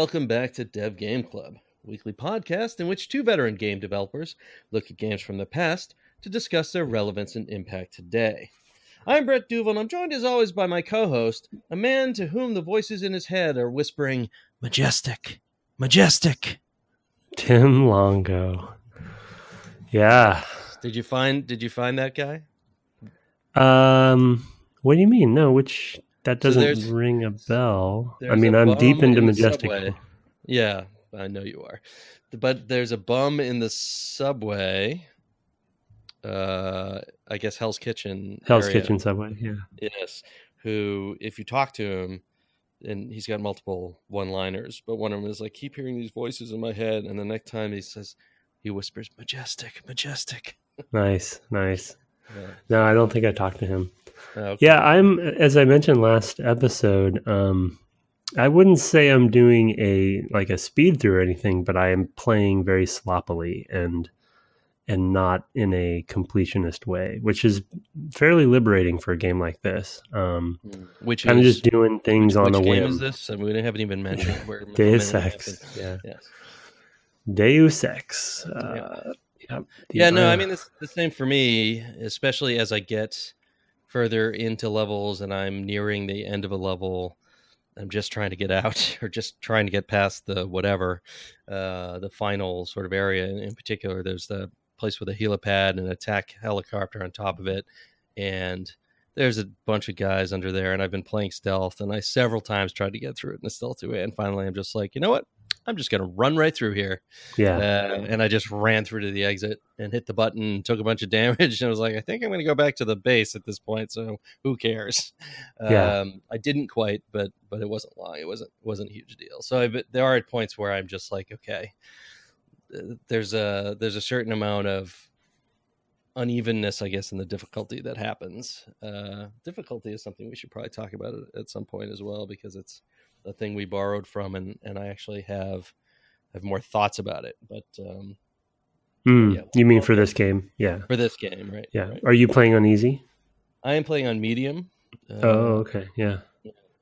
welcome back to Dev Game Club, a weekly podcast in which two veteran game developers look at games from the past to discuss their relevance and impact today. I'm Brett Duval, and I'm joined as always by my co-host, a man to whom the voices in his head are whispering, "Majestic, majestic." Tim Longo. Yeah. Did you find that guy? What do you mean? No, that doesn't ring a bell. I mean, I'm deep into Majestic. Yeah, I know you are. But there's a bum in the subway. I guess Hell's Kitchen. Hell's Kitchen subway, yeah. Yes. Who, if you talk to him, and he's got multiple one-liners, but one of them is like, keep hearing these voices in my head, and the next time he whispers, "Majestic, majestic." Nice. Yeah. No, I don't think I talked to him. Okay. Yeah, as I mentioned last episode, I wouldn't say I'm doing a speed through or anything, but I am playing very sloppily and not in a completionist way, which is fairly liberating for a game like this. Which kind of just doing things on a whim. Which game is this? I mean, we haven't even mentioned where Deus Ex. Yeah. Yes. Deus Ex. I mean, it's the same for me, especially as I get further into levels and I'm nearing the end of a level. I'm just trying to get out or just trying to get past the final sort of area. In particular, there's the place with a helipad and an attack helicopter on top of it. And there's a bunch of guys under there, and I've been playing stealth, and I several times tried to get through it in a stealthy way. And finally, I'm just like, you know what? I'm just going to run right through here. Yeah. And I just ran through to the exit and hit the button, took a bunch of damage. And I was like, I think I'm going to go back to the base at this point. So who cares? Yeah. I didn't quite, but it wasn't long. It wasn't a huge deal. So there are points where I'm just like, okay, there's a certain amount of unevenness, I guess, in the difficulty that happens. Difficulty is something we should probably talk about at some point as well, because it's a thing we borrowed from, and I actually have more thoughts about it. But you mean for this game? Yeah, for this game, right? Yeah. Right. Are you playing on easy? I am playing on medium. Okay, yeah.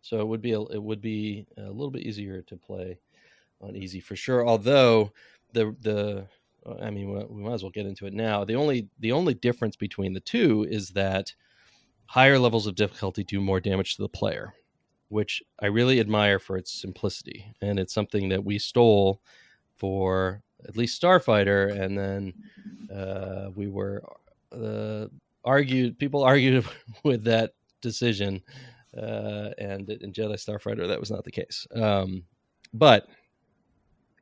So it would be a little bit easier to play on easy for sure. Although I mean, we might as well get into it now. The only difference between the two is that higher levels of difficulty do more damage to the player, which I really admire for its simplicity. And it's something that we stole for at least Starfighter. And then people argued with that decision. And in Jedi Starfighter, that was not the case. But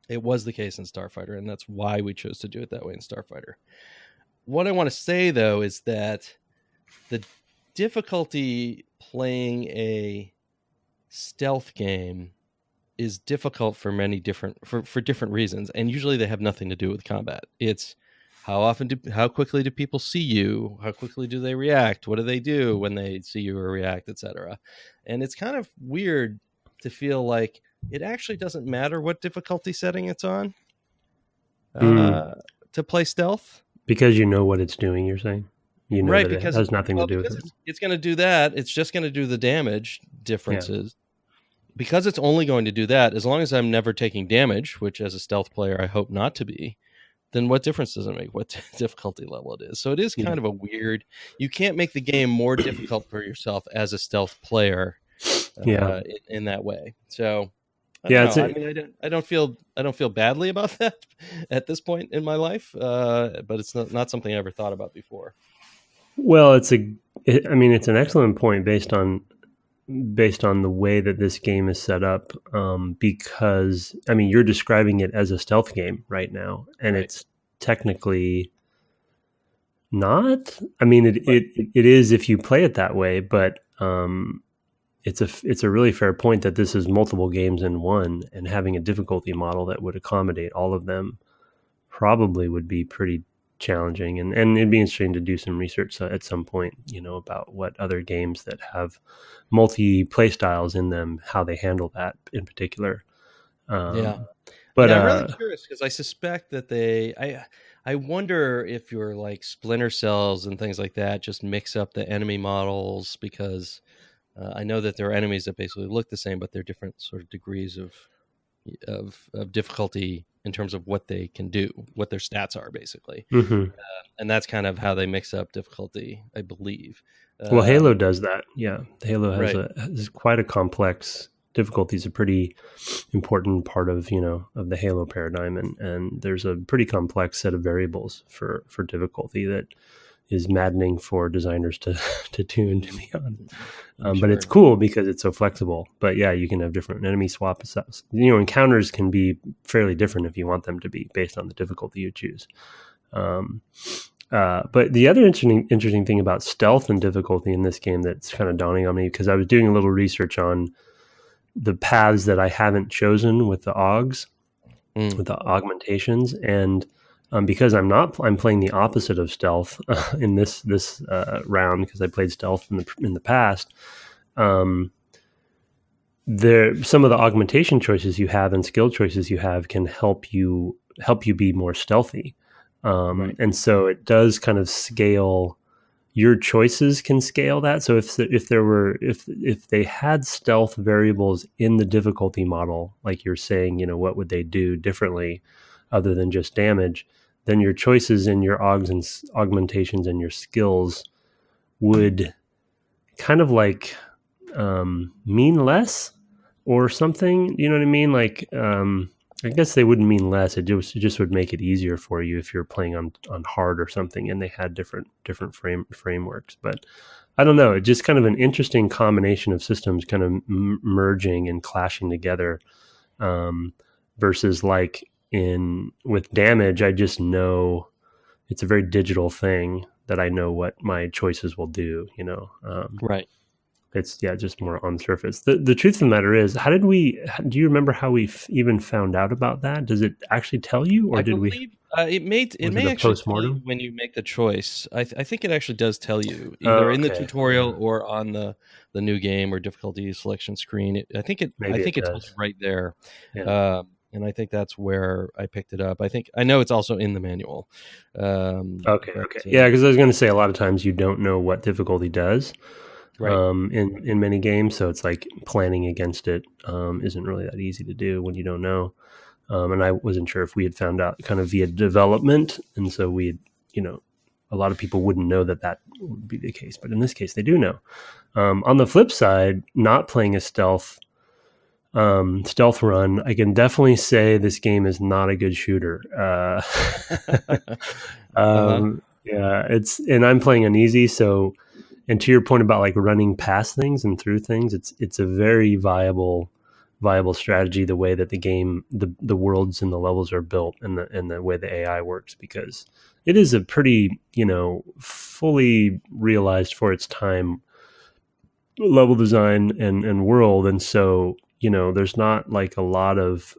it was the case in Starfighter, and that's why we chose to do it that way in Starfighter. What I want to say, though, is that the difficulty playing a stealth game is difficult for many different reasons, and usually they have nothing to do with combat. It's how quickly do people see you? How quickly do they react? What do they do when they see you or react, etc.? And it's kind of weird to feel like it actually doesn't matter what difficulty setting it's on to play stealth, because you know what it's doing. You're saying, right? That because it has nothing to do with it. It's going to do that. It's just going to do the damage differences. Yeah. Because it's only going to do that, as long as I'm never taking damage, which as a stealth player I hope not to be, then what difference does it make what difficulty level it is? So it is kind of a weird. You can't make the game more difficult for yourself as a stealth player, in that way. So. I don't feel badly about that at this point in my life, but it's not something I ever thought about before. Well, it's an excellent point based on the way that this game is set up, because I mean, you're describing it as a stealth game right now, and It's technically not. I mean, it is if you play it that way, but it's a really fair point that this is multiple games in one, and having a difficulty model that would accommodate all of them probably would be pretty challenging. And it'd be interesting to do some research at some point, about what other games that have multi play styles in them, how they handle that in particular. But I'm really curious, because I suspect that I wonder if your like Splinter Cells and things like that just mix up the enemy models, because I know that there are enemies that basically look the same, but they're different sort of degrees of of difficulty in terms of what they can do, what their stats are, basically. Mm-hmm. And that's kind of how they mix up difficulty, I believe. Well, Halo does that. Yeah, Halo Right. has quite a complex difficulty. Is a pretty important part of of the Halo paradigm, and there's a pretty complex set of variables for difficulty that is maddening for designers to tune, to be honest. But it's Sure. cool because it's so flexible. But yeah, you can have different enemy swaps. Encounters can be fairly different if you want them to be, based on the difficulty you choose. But the other interesting thing about stealth and difficulty in this game that's kind of dawning on me, because I was doing a little research on the paths that I haven't chosen with the augs, with the augmentations, and because I'm playing the opposite of stealth in this round, because I played stealth in the past. Some of the augmentation choices you have and skill choices you have can help you be more stealthy, Right. and so it does kind of scale. Your choices can scale that. So if they had stealth variables in the difficulty model, like you're saying, what would they do differently other than just damage? Then your choices in your augs and augmentations and your skills would kind of like mean less or something. You know what I mean? Like I guess they wouldn't mean less. It just would make it easier for you if you're playing on hard or something, and they had different frameworks. But I don't know. It's just kind of an interesting combination of systems kind of merging and clashing together, versus like with damage, I just know it's a very digital thing that I know what my choices will do. Right. It's just more on the surface. The truth of the matter is, do you remember how we even found out about that? Does it actually tell you, or I did we, believe it was it may a actually tell you post-mortem? when you make the choice. I think it actually does tell you, Oh, either in the okay. tutorial Yeah, or on the new game or difficulty selection screen. I maybe it think it tells you does. right there. Yeah. And I think that's where I picked it up. I know it's also in the manual. Okay. But Okay. Yeah, because I was going to say a lot of times you don't know what difficulty does right. in many games, so it's like planning against it isn't really that easy to do when you don't know. And I wasn't sure if we had found out kind of via development, and so we had, a lot of people wouldn't know that would be the case, but in this case, they do know. On the flip side, not playing a stealth run, I can definitely say this game is not a good shooter. Uh-huh. Yeah, and I'm playing on easy, so. And to your point about like running past things and through things, it's a very viable strategy, the way that the game, the worlds and the levels are built, and the way the AI works, because it is a pretty fully realized for its time level design and world, and so there's not like a lot of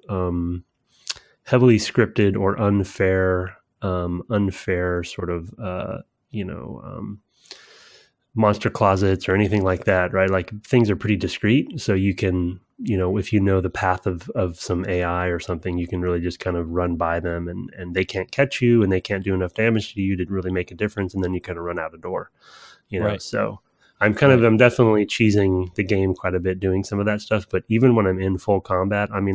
heavily scripted or unfair sort of monster closets or anything like that, right? Like things are pretty discreet, so you can, if you know the path of some AI or something, you can really just kind of run by them, and they can't catch you, and they can't do enough damage to you to really make a difference, and then you kind of run out the door, Right. So I'm Right. definitely cheesing the game quite a bit doing some of that stuff. But even when I'm in full combat, I mean,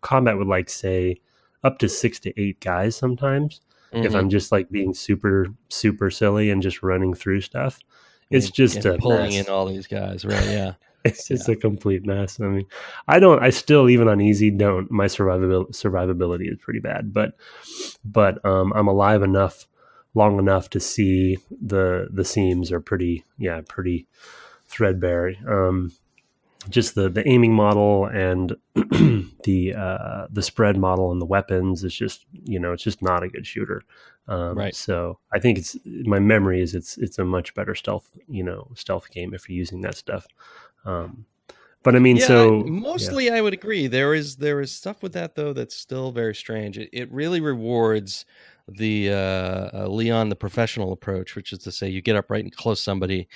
combat with like say up to 6 to 8 guys sometimes, if Mm-hmm. I'm just like being super super silly and just running through stuff, it's just And a pulling in mess. all these guys, right? Yeah. It's just Yeah. a complete mess. I mean, I still, even on easy, don't, my survivability is pretty bad, I'm alive enough, long enough to see the seams are pretty threadbare. Just the aiming model and the spread model and the weapons is just, it's just not a good shooter. Right. So I think my memory is it's a much better stealth game if you're using that stuff. Um, but I mean, Yeah, so yeah. mostly I would agree. There is stuff with that though that's still very strange. It really rewards the Leon the professional approach, which is to say you get up right and close somebody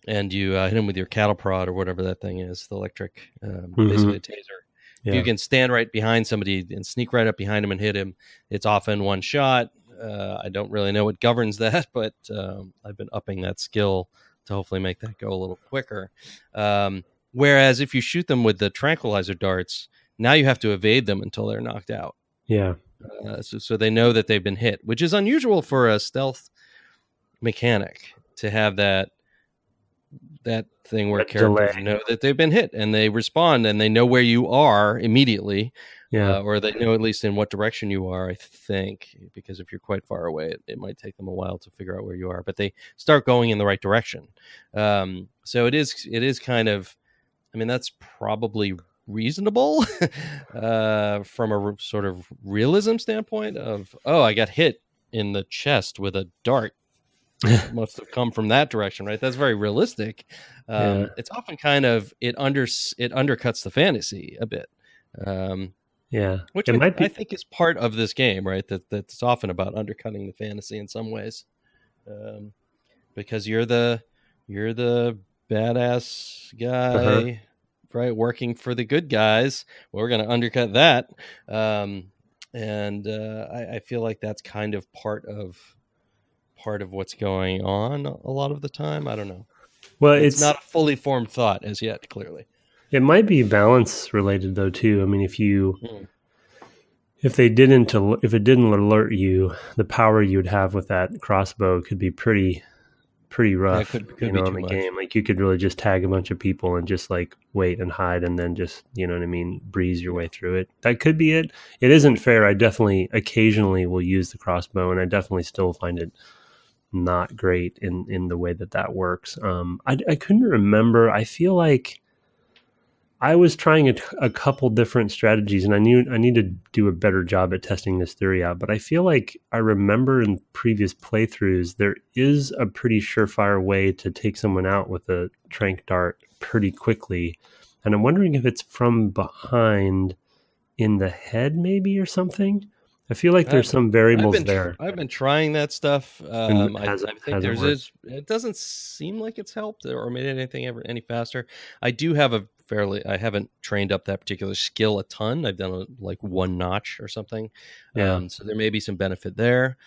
and you hit him with your cattle prod or whatever that thing is, the electric, Mm-hmm. basically a taser. If you Yeah. can stand right behind somebody and sneak right up behind him and hit him, it's often one shot. I don't really know what governs that, but I've been upping that skill to hopefully make that go a little quicker. Whereas if you shoot them with the tranquilizer darts, Now you have to evade them until they're knocked out. Yeah. So they know that they've been hit, which is unusual for a stealth mechanic to have that thing where characters delay. know that they've been hit and they respond and they know where you are immediately, Yeah. or they know at least in what direction you are, I think, because if you're quite far away, it might take them a while to figure out where you are, but they start going in the right direction. So it is kind of, I mean, that's probably reasonable from a sort of realism standpoint of, oh, I got hit in the chest with a dart. Must have come from that direction, right? That's very realistic. It's often kind of it undercuts the fantasy a bit, which I think is part of this game, right? That's often about undercutting the fantasy in some ways, because you're the badass guy, right? Working for the good guys. Well, we're going to undercut that, and I feel like that's kind of part of what's going on a lot of the time. I don't know. Well, it's not a fully formed thought as yet, clearly. It might be balance related though too. I mean, if it didn't alert you, the power you'd have with that crossbow could be pretty rough. Yeah, could be on too the much. game. Like you could really just tag a bunch of people and just like wait and hide and then just, you know what I mean, breeze your way through it. That could be it. It isn't fair. I definitely occasionally will use the crossbow, and I definitely still find it not great in the way that works. I couldn't remember. I feel like I was trying a couple different strategies, and I need to do a better job at testing this theory out. But I feel like I remember in previous playthroughs, there is a pretty surefire way to take someone out with a tranq dart pretty quickly. And I'm wondering if it's from behind in the head maybe or something. I feel like there's some variables there. I've been trying that stuff. I think it doesn't seem like it's helped or made anything ever any faster. I do have I haven't trained up that particular skill a ton. I've done like one notch or something. Yeah. So there may be some benefit there.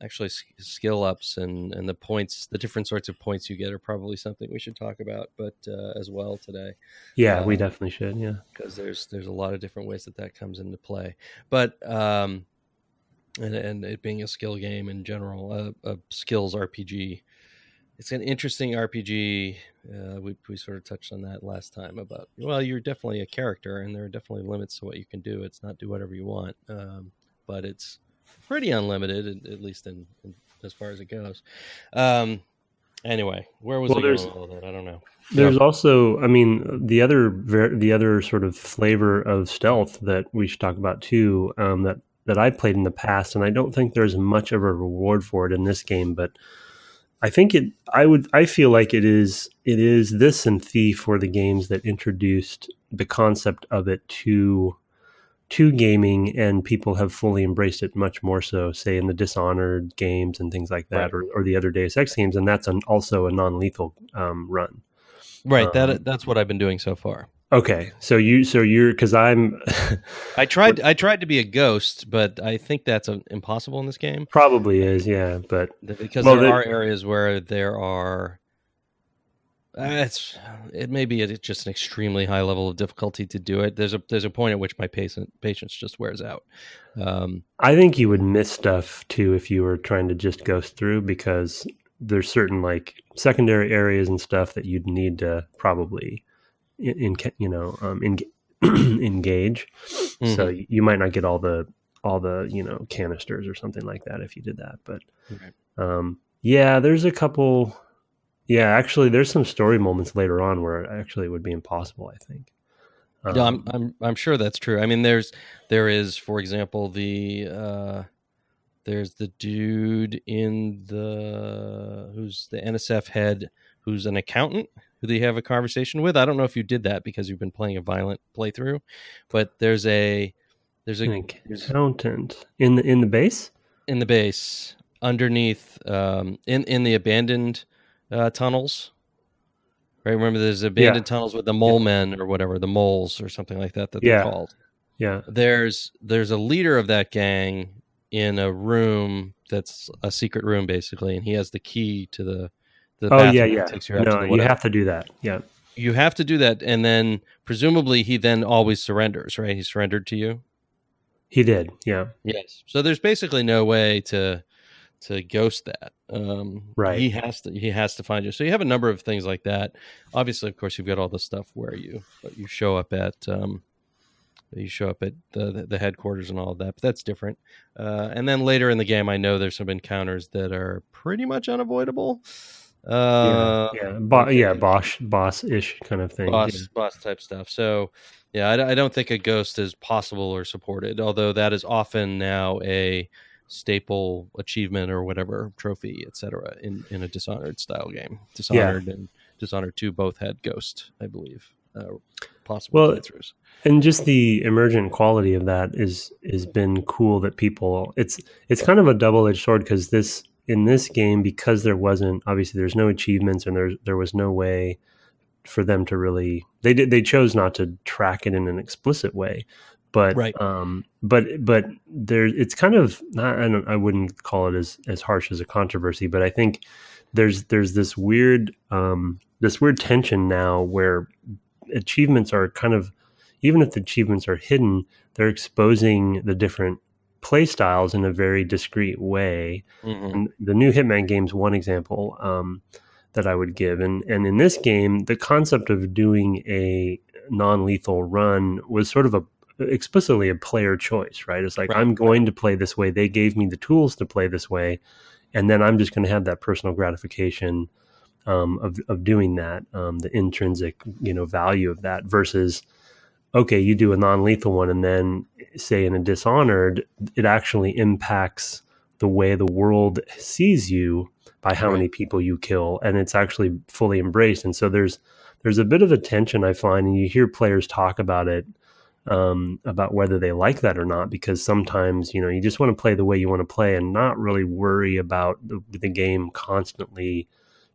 Actually, skill ups and the points, the different sorts of points you get are probably something we should talk about, but as well today. Yeah, we definitely should. Yeah, because there's a lot of different ways that comes into play. But and it being a skill game in general, a skills RPG. It's an interesting RPG. We sort of touched on that last time about, well, you're definitely a character, and there are definitely limits to what you can do. It's not do whatever you want, but it's pretty unlimited, at least in as far as it goes. Anyway, where was I going with all that? I don't know. There's also, I mean, the other sort of flavor of stealth that we should talk about too, that I played in the past, and I don't think there's much of a reward for it in this game, but I think I feel like it is this and Thief were the games that introduced the concept of it to gaming, and people have fully embraced it much more so, say in the Dishonored games and things like that, right, or the other Deus Ex games, and that's also a non-lethal run. Right, that's what I've been doing so far. Okay, so you're because I'm. I tried to be a ghost, but I think that's impossible in this game. Probably is, yeah, but because there are areas where there are. It may be at just an extremely high level of difficulty to do it. There's a point at which my patience just wears out. I think you would miss stuff too if you were trying to just ghost through, because there's certain like secondary areas and stuff that you'd need to probably engage. Mm-hmm. So you might not get all the canisters or something like that if you did that. But yeah, there's a couple. Yeah, actually, there's some story moments later on where it actually would be impossible, I think. Yeah, I'm sure that's true. I mean, there is, for example, there's the dude who's the NSF head, who's an accountant, who they have a conversation with. I don't know if you did that because you've been playing a violent playthrough, but there's an accountant in the base. In the base, underneath, in the abandoned tunnels. Right, remember there's abandoned tunnels with the mole men or whatever, the moles or something like that they're called. Yeah. There's a leader of that gang in a room that's a secret room basically, and he has the key to the bathroom that takes you out to the you have to do that. Yeah. You have to do that, and then presumably he then always surrenders, right? He surrendered to you. He did, yeah. Yes. So there's basically no way to ghost that. Right. He has to find you. So you have a number of things like that. Obviously, of course, you've got all the stuff where you show up at the headquarters and all of that, but that's different. And then later in the game, I know there's some encounters that are pretty much unavoidable. Yeah, Okay, boss-ish kind of thing. Yeah. boss type stuff. So yeah, I don't think a ghost is possible or supported, although that is often now a staple achievement or whatever, trophy, etc. in a Dishonored style game. Yeah. Dishonored and Dishonored 2 both had ghost, I believe, possible Well, playthroughs. and just the emergent quality of that is been cool. That people, it's kind of a double-edged sword, because in this game, because there's no achievements, and there was no way for them to really, they chose not to track it in an explicit way, but Right. but there, it's kind of, I wouldn't call it as harsh as a controversy, but I think there's this weird tension now where achievements are kind of, even if the achievements are hidden, they're exposing the different play styles in a very discreet way. Mm-hmm. And the new Hitman game's one example that I would give. And in this game, the concept of doing a non-lethal run was sort of explicitly a player choice, right? It's like, Right. I'm going to play this way. They gave me the tools to play this way, and then I'm just going to have that personal gratification of doing that, the intrinsic value of that, versus, okay, you do a non-lethal one, and then say in a Dishonored, it actually impacts the way the world sees you by how many people you kill, and it's actually fully embraced. And so there's a bit of a tension, I find, and you hear players talk about it, about whether they like that or not, because sometimes you just want to play the way you want to play and not really worry about the game constantly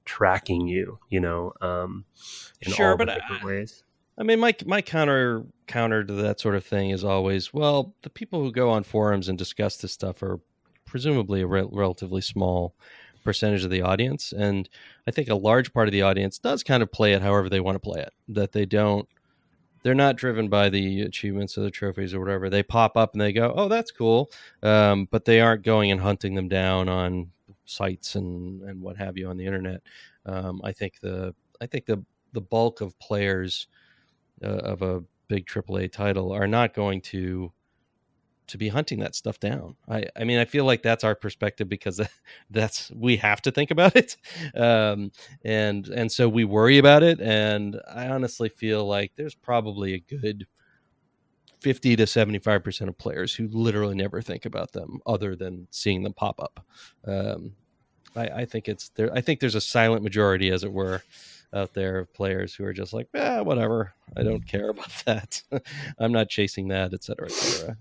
tracking you, in Sure, all the but different ways. I mean, my counter to that sort of thing is always, well, the people who go on forums and discuss this stuff are presumably a relatively small percentage of the audience, and I think a large part of the audience does kind of play it however they want to play it. That they're not driven by the achievements or the trophies or whatever. They pop up and they go, "Oh, that's cool," but they aren't going and hunting them down on sites and what have you on the internet. I think the bulk of players of a big AAA title are not going to be hunting that stuff down. I mean, I feel like that's our perspective, because that's, we have to think about it. And so we worry about it. And I honestly feel like there's probably a good 50 to 75% of players who literally never think about them other than seeing them pop up. I think it's there. I think there's a silent majority, as it were, out there of players who are just like, whatever, I don't care about that. I'm not chasing that, et cetera, et cetera.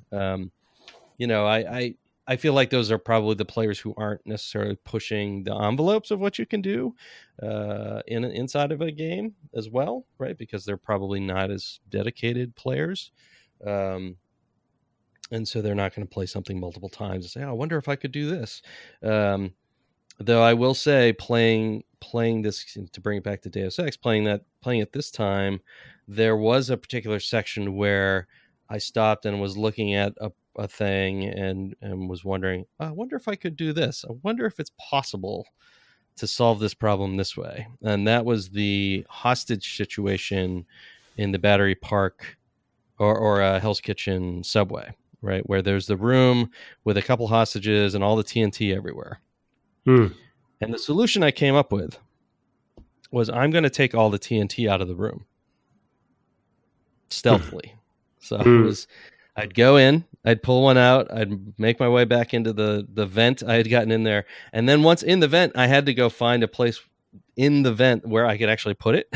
I feel like those are probably the players who aren't necessarily pushing the envelopes of what you can do inside of a game as well, right? Because they're probably not as dedicated players. And so they're not going to play something multiple times and say, I wonder if I could do this. Though I will say, playing this, to bring it back to Deus Ex, playing it this time, there was a particular section where I stopped and was looking at a thing and was wondering, I wonder if I could do this. I wonder if it's possible to solve this problem this way. And that was the hostage situation in the Battery Park or Hell's Kitchen subway, right? Where there's the room with a couple hostages and all the TNT everywhere. And the solution I came up with was, I'm going to take all the TNT out of the room stealthily. So I'd go in, I'd pull one out, I'd make my way back into the vent I had gotten in there. And then once in the vent, I had to go find a place in the vent where I could actually put it,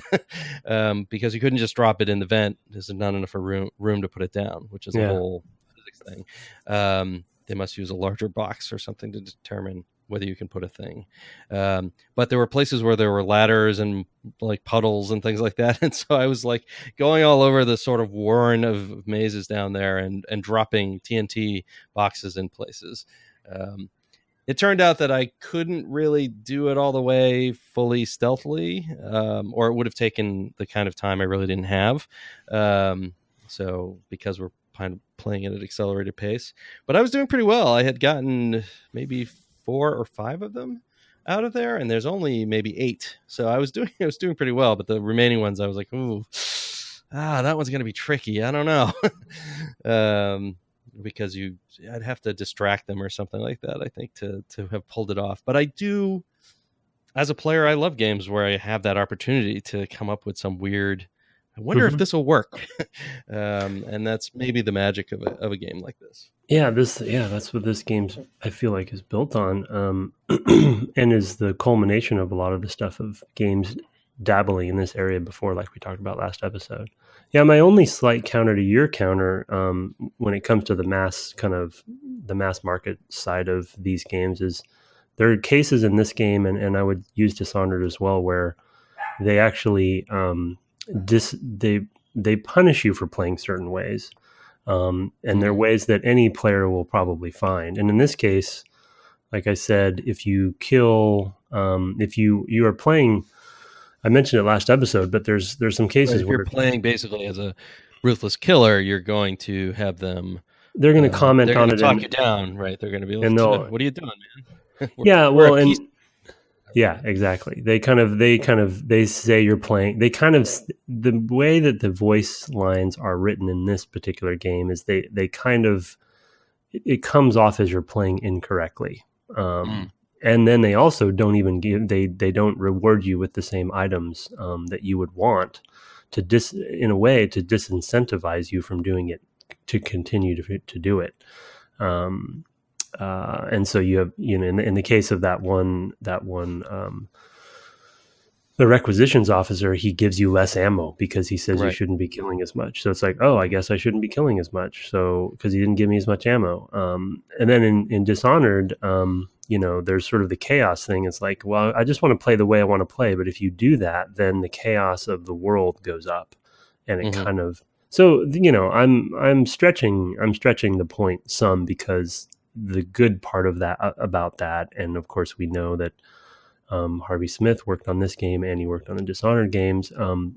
because you couldn't just drop it in the vent. There's not enough room to put it down, which is a whole physics thing. They must use a larger box or something to determine whether you can put a thing. But there were places where there were ladders and like puddles and things like that. And so I was like going all over the sort of warren of mazes down there and dropping TNT boxes in places. it turned out that I couldn't really do it all the way fully stealthily, or it would have taken the kind of time I really didn't have. So because we're kind of playing at an accelerated pace, but I was doing pretty well. I had gotten maybe 4 or 5 of them out of there, and there's only maybe 8. So I was doing pretty well. But the remaining ones, I was like, ooh, that one's going to be tricky. I don't know. Because I'd have to distract them or something like that, I think, to have pulled it off. But I do, as a player, I love games where I have that opportunity to come up with some weird, I wonder if this will work. And that's maybe the magic of a game like this. That's what this game, I feel like, is built on, and is the culmination of a lot of the stuff of games dabbling in this area before, like we talked about last episode. Yeah, my only slight counter to your counter, when it comes to the mass market side of these games, is there are cases in this game, and I would use Dishonored as well, where they actually they punish you for playing certain ways. And they're ways that any player will probably find. And in this case, like I said, if you kill, if you are playing, I mentioned it last episode, but there's some cases if where you're playing basically as a ruthless killer, you're going to have them. They're going to comment on it, talk you down, right? They're going to be like, "What are you doing, man?" Yeah, exactly. They say you're playing. The way that the voice lines are written in this particular game is it comes off as you're playing incorrectly. And then they also don't even they don't reward you with the same items that you would want in a way to disincentivize you from doing it, to continue to do it. And so you have, in the case of that one, the requisitions officer, he gives you less ammo because he says you shouldn't be killing as much. So it's like, oh, I guess I shouldn't be killing as much. So because he didn't give me as much ammo. And then in Dishonored, there's sort of the chaos thing. It's like, well, I just want to play the way I want to play. But if you do that, then the chaos of the world goes up, and it kind of, so, I'm stretching the point some, because the good part of that about that, and of course we know that Harvey Smith worked on this game and he worked on the Dishonored games.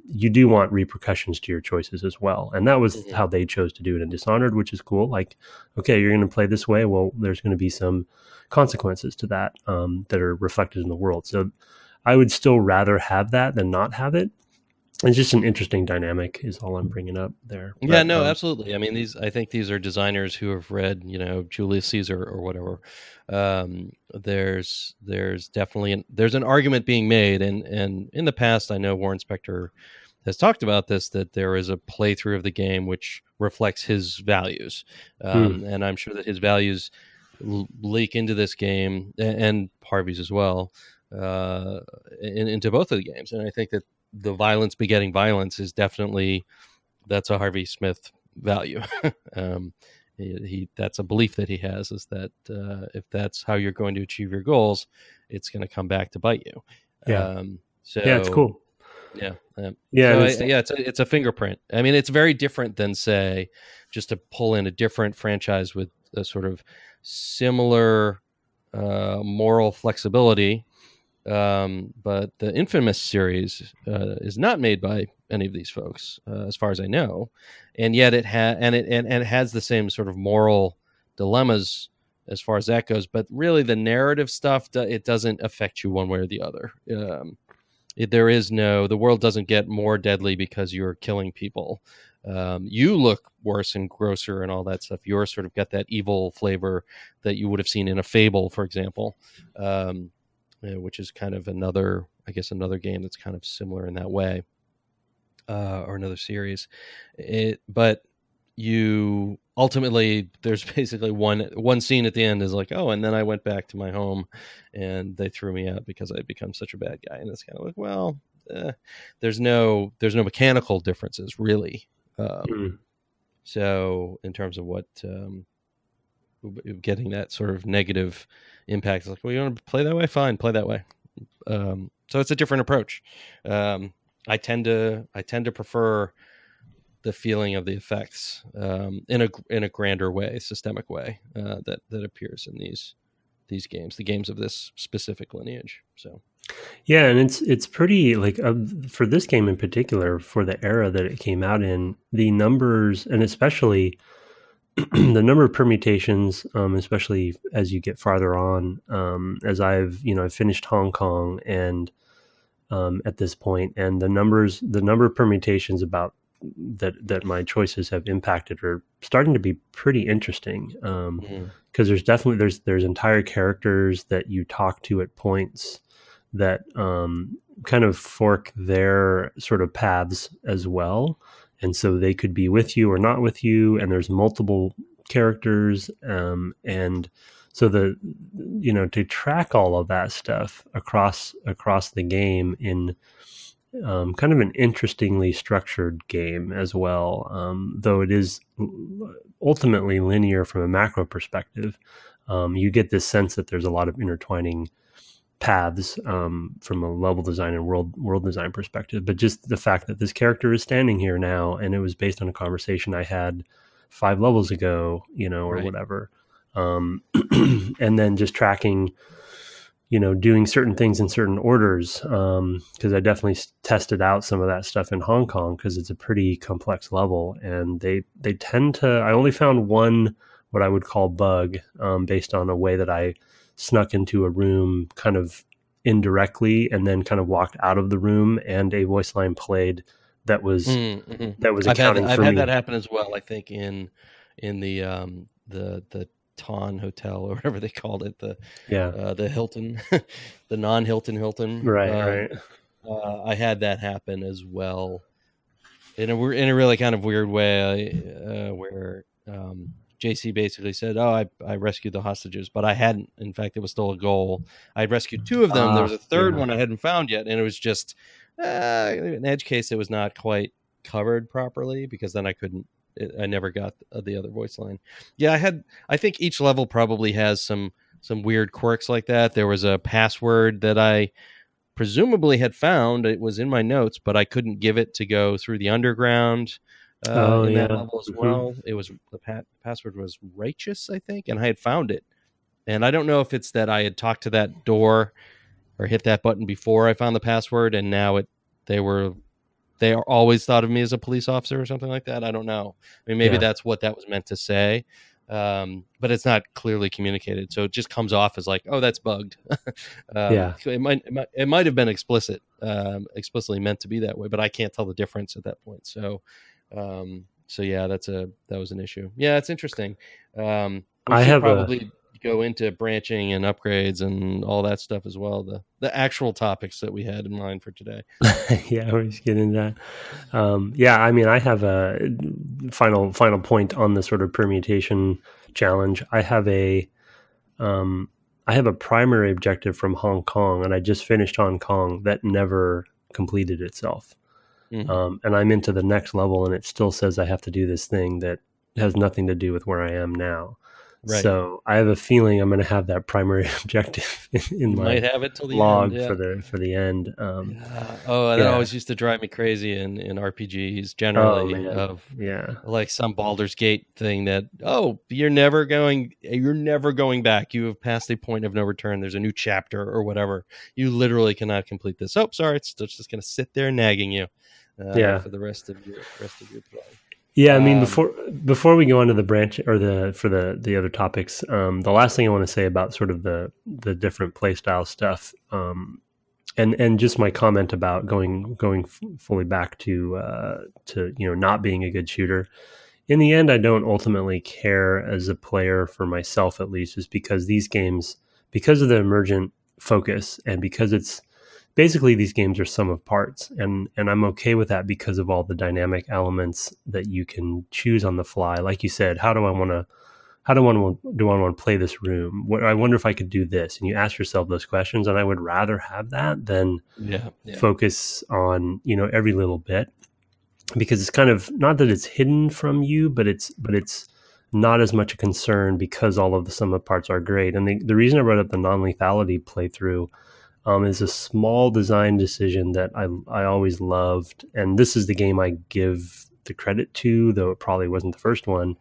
You do want repercussions to your choices as well, and that was how they chose to do it in Dishonored, which is cool. Like, okay, you're going to play this way. Well, there's going to be some consequences to that that are reflected in the world. So, I would still rather have that than not have it. It's just an interesting dynamic, is all I'm bringing up there. Yeah, no, absolutely. I mean, I think these are designers who have read, Julius Caesar or whatever. There's definitely there's an argument being made, and in the past, I know Warren Spector has talked about this, that there is a playthrough of the game which reflects his values, and I'm sure that his values leak into this game, and Harvey's as well, into both of the games. And I think that the violence begetting violence is definitely, that's a Harvey Smith value. That's a belief that he has, is that if that's how you're going to achieve your goals, it's going to come back to bite you. It's cool. It's a fingerprint. I mean, it's very different than, say, just to pull in a different franchise with a sort of similar moral flexibility. But the Infamous series is not made by any of these folks, as far as I know, and yet it has the same sort of moral dilemmas as far as that goes. But really, the narrative stuff, it doesn't affect you one way or the other. The world doesn't get more deadly because you're killing people. You look worse and grosser and all that stuff. You're sort of got that evil flavor that you would have seen in a Fable, for example. Which is kind of another game that's kind of similar in that way, or another series. But you ultimately, there's basically one scene at the end is like, oh, and then I went back to my home, and they threw me out because I'd become such a bad guy. And it's kind of like, well, there's no mechanical differences really. So in terms of what getting that sort of negative impact, like, well, you want to play that way, fine, play that way. So it's a different approach. I tend to prefer the feeling of the effects in a grander way, systemic way, that appears in these these games, the games of this specific lineage. So Yeah, and it's pretty like for this game in particular, for the era that it came out in, the numbers and especially the number of permutations, especially as you get farther on, as I've finished Hong Kong and at this point, and the number of permutations about that my choices have impacted are starting to be pretty interesting. Because there's entire characters that you talk to at points that kind of fork their sort of paths as well, and so they could be with you or not with you, and there's multiple characters, and so to track all of that stuff across the game in kind of an interestingly structured game as well, though it is ultimately linear from a macro perspective. You get this sense that there's a lot of intertwining paths from a level design and world design perspective, but just the fact that this character is standing here now, and it was based on a conversation I had 5 levels ago, or right. whatever, and then just tracking, doing certain things in certain orders, because I definitely tested out some of that stuff in Hong Kong because it's a pretty complex level, and they tend to. I only found one what I would call bug, based on a way that I snuck into a room kind of indirectly and then kind of walked out of the room, and a voice line played that was accounting I've for had me. that happen as well. I think in the Ton Hotel or whatever they called it, the Hilton, the non-Hilton. Right. I had that happen as well in a really kind of weird way, where JC basically said, "Oh, I rescued the hostages, but I hadn't. In fact, it was still a goal. I'd rescued 2 of them. There was a third one I hadn't found yet, and it was just an edge case that was not quite covered properly because then I never got the other voice line. Yeah, I think each level probably has some weird quirks like that. There was a password that I presumably had found. It was in my notes, but I couldn't give it to go through the underground in that level as well. It was the password was righteous, I think, and I had found it. And I don't know if it's that I had talked to that door or hit that button before I found the password, and now they always thought of me as a police officer or something like that. I don't know. I mean, maybe that's what that was meant to say, but it's not clearly communicated. So it just comes off as like, oh, that's bugged. It might have been explicitly meant to be that way, but I can't tell the difference at that point. So yeah, that was an issue. Yeah, it's interesting. We should probably go into branching and upgrades and all that stuff as well. The actual topics that we had in mind for today. Yeah, we're just getting that. I mean, I have a final point on the sort of permutation challenge. I have a primary objective from Hong Kong, and I just finished Hong Kong that never completed itself. Mm-hmm. And I'm into the next level, and it still says I have to do this thing that has nothing to do with where I am now. Right. So I have a feeling I'm going to have that primary objective in my might have it till the log end, for the end. That always used to drive me crazy in RPGs generally, of like some Baldur's Gate thing that you're never going back. You have passed a point of no return. There's a new chapter or whatever. You literally cannot complete this. Oh, sorry, it's just going to sit there nagging you for the rest of your play. Yeah, I mean, before we go on to the branch or the other topics, the last thing I want to say about sort of the different playstyle stuff, and just my comment about going fully back to not being a good shooter. In the end, I don't ultimately care as a player, for myself at least, is because these games, because of the emergent focus, and because it's basically these games are sum of parts, and I'm okay with that because of all the dynamic elements that you can choose on the fly. Like you said, how do I want to play this room? I wonder if I could do this, and you ask yourself those questions. And I would rather have that than focus on every little bit, because it's kind of not that it's hidden from you, but it's not as much a concern because all of the sum of parts are great. And the reason I brought up the non-lethality playthrough is a small design decision that I always loved. And this is the game I give the credit to, though it probably wasn't the first one.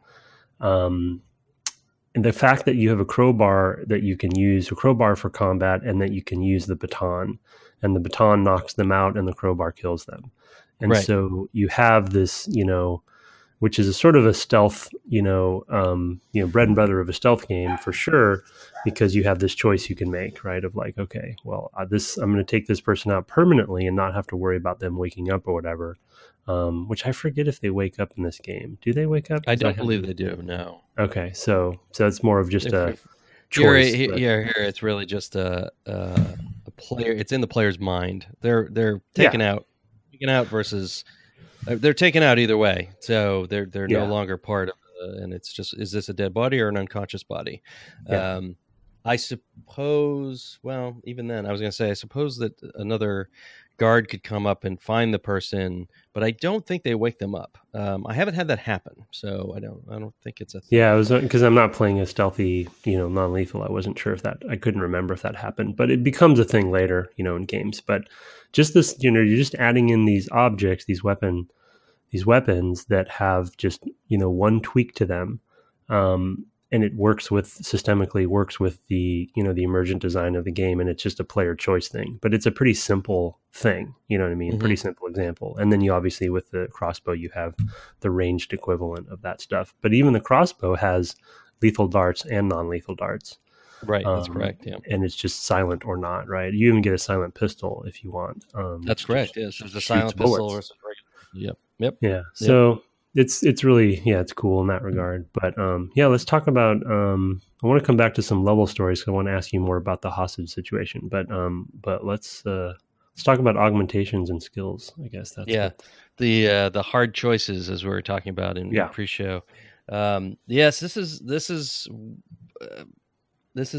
and the fact that you have a crowbar that you can use, a crowbar for combat, and that you can use the baton, and the baton knocks them out and the crowbar kills them. And Right. so you have this, which is a sort of a stealth, bread and butter of a stealth game for sure, because you have this choice you can make, right? Of like, okay, well, I'm going to take this person out permanently and not have to worry about them waking up or whatever. Which I forget if they wake up in this game. Do they wake up? I don't believe they do. No. Okay, so it's more of just a Here, choice. here, it's really just a player. It's in the player's mind. They're taken out versus they're taken out either way. So they're no longer part of. And it's just, is this a dead body or an unconscious body? Yeah. I suppose. Well, even then, I was going to say, I suppose that another guard could come up and find the person, but I don't think they wake them up. I haven't had that happen, so I don't think it's a thing. Yeah, it was because I'm not playing a stealthy, non-lethal. I wasn't sure I couldn't remember if that happened, but it becomes a thing later, in games. But just this, you're just adding in these objects, these weapons that have just, one tweak to them. And it systemically works with the emergent design of the game, and it's just a player choice thing. But it's a pretty simple thing, you know what I mean? Mm-hmm. Pretty simple example. And then you obviously, with the crossbow, you have the ranged equivalent of that stuff. But even the crossbow has lethal darts and non-lethal darts. Right, that's correct. Yeah, and it's just silent or not. Right, you even get a silent pistol if you want. That's correct. Yes, there's a silent pistol versus regular. Yep. Yeah. So. It's really, it's cool in that regard. But let's talk about. I want to come back to some level stories. So I want to ask you more about the hostage situation. But let's talk about augmentations and skills. I guess that's the hard choices, as we were talking about in pre-show. Yes, this is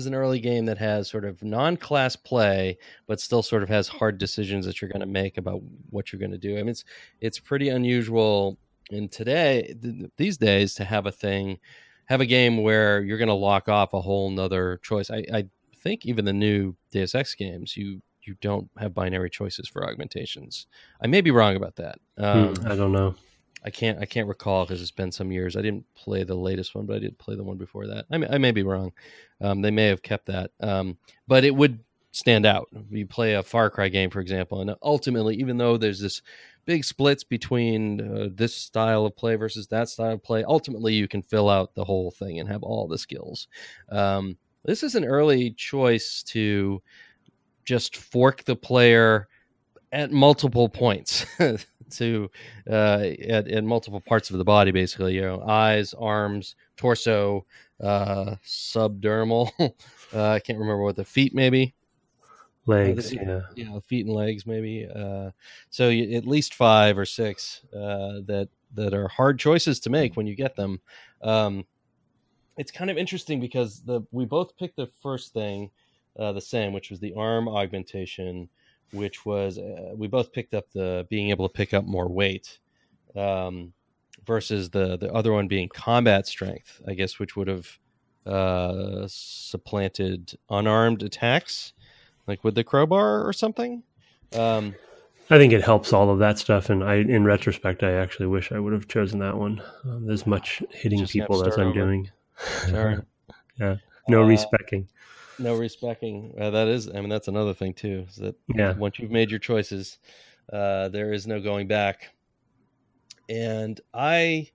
an early game that has sort of non-class play, but still sort of has hard decisions that you're going to make about what you're going to do. I mean, it's pretty unusual. And these days, to have a game where you're going to lock off a whole nother choice. I think even the new Deus Ex games, you don't have binary choices for augmentations. I may be wrong about that. I don't know. I can't recall because it's been some years. I didn't play the latest one, but I did play the one before that. I may be wrong. They may have kept that, but it would stand out. You play a Far Cry game, for example, and ultimately, even though there's this big splits between this style of play versus that style of play, ultimately you can fill out the whole thing and have all the skills. This is an early choice to just fork the player at multiple points to at multiple parts of the body, basically, eyes, arms, torso, subdermal. I can't remember what the feet, maybe. Legs, feet and legs, maybe. So at least 5 or 6 that are hard choices to make when you get them. It's kind of interesting because we both picked the first thing the same, which was the arm augmentation, which was we both picked up the being able to pick up more weight, versus the other one being combat strength, I guess, which would have supplanted unarmed attacks, like with the crowbar or something. I think it helps all of that stuff, and in retrospect, I actually wish I would have chosen that one. As much hitting people as I'm doing. Sorry. Yeah, no respecking. No respecting. That's another thing too. Is that once you've made your choices, there is no going back. And it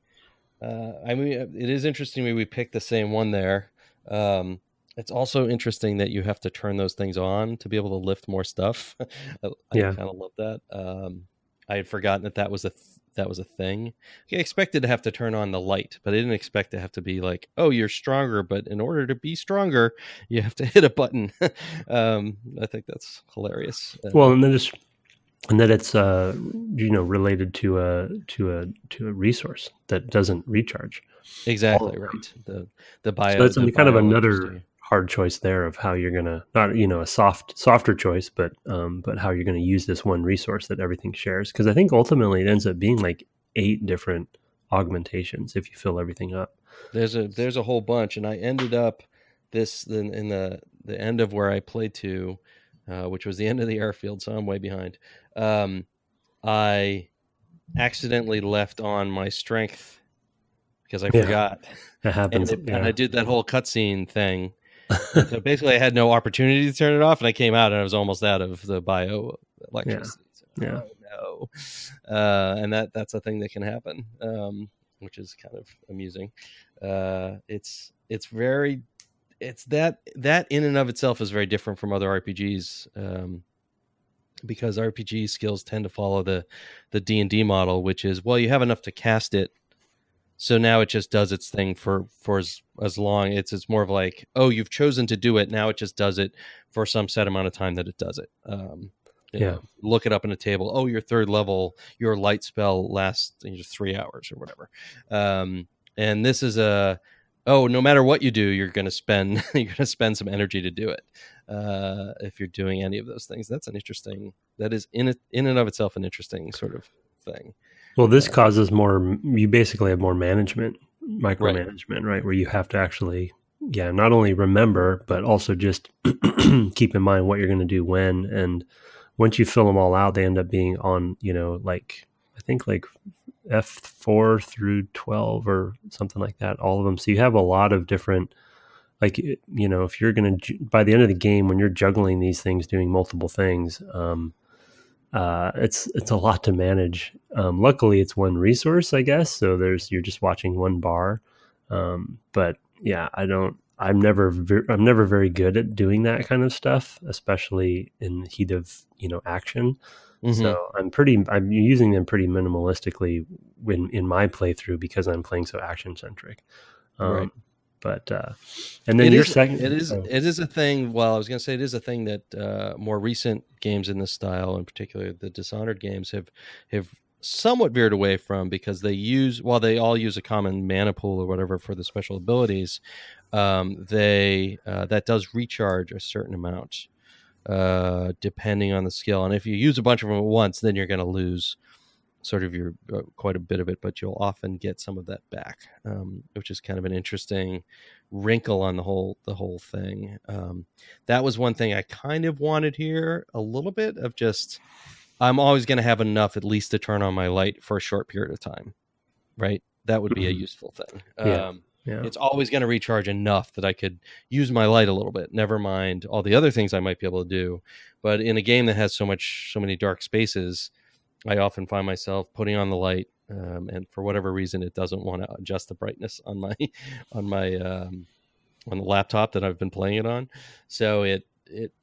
is interesting to me we picked the same one there. It's also interesting that you have to turn those things on to be able to lift more stuff. I kind of love that. I had forgotten that was a thing. I expected to have to turn on the light, but I didn't expect to have to be like, oh, you're stronger, but in order to be stronger, you have to hit a button. I think that's hilarious. Well, and then it's related to a resource that doesn't recharge. Exactly right. The bio. So that's kind of another hard choice there of how you're gonna, not a softer choice, but how you're gonna use this one resource that everything shares. Because I think ultimately it ends up being like 8 different augmentations if you fill everything up. There's a whole bunch, and I ended up in the end of where I played to, which was the end of the airfield, so I'm way behind. I accidentally left on my strength because I Yeah, forgot, that happens. and I Yeah, did that whole cutscene thing, and so basically I had no opportunity to turn it off, and I came out and I was almost out of the yeah, bioelectricity. So, yeah. oh no, and that's a thing that can happen, which is kind of amusing. It's very it's that in and of itself is very different from other RPGs. Because RPG skills tend to follow the D&D model, which is, well, you have enough to cast it, so now it just does its thing for as long. It's more of like, oh, you've chosen to do it, now it just does it for some set amount of time that it does it. Yeah. Look it up in a table. Oh, your third level, your light spell lasts 3 hours or whatever. And this is no matter what you do, you're going to spend some energy to do it. If you're doing any of those things, that is in and of itself an interesting sort of thing. Well, this causes more. You basically have more management, Right. micromanagement, right? Where you have to actually, yeah, not only remember but also just keep in mind what you're going to do when. And once you fill them all out, they end up being on, like I think like F4 through 12 or something like that. All of them. So you have a lot of different. Like, if you're going to, by the end of the game, when you're juggling these things, doing multiple things, it's a lot to manage. Luckily, it's one resource, I guess. So you're just watching one bar. But yeah, I'm never very good at doing that kind of stuff, especially in the heat of action. Mm-hmm. So I'm using them pretty minimalistically in my playthrough because I'm playing so action centric. Right. But and then second, it is a thing. Well, I was going to say it is a thing that more recent games in this style, in particular the Dishonored games, have somewhat veered away from, because they all use a common mana pool or whatever for the special abilities. That does recharge a certain amount depending on the skill, and if you use a bunch of them at once, then you're going to lose sort of your quite a bit of it, but you'll often get some of that back, which is kind of an interesting wrinkle on the whole thing. That was one thing I kind of wanted here, a little bit of just, I'm always going to have enough at least to turn on my light for a short period of time, right? That would be a useful thing. Yeah. It's always going to recharge enough that I could use my light a little bit, never mind all the other things I might be able to do. But in a game that has so many dark spaces, I often find myself putting on the light, and for whatever reason, it doesn't want to adjust the brightness on my on the laptop that I've been playing it on. So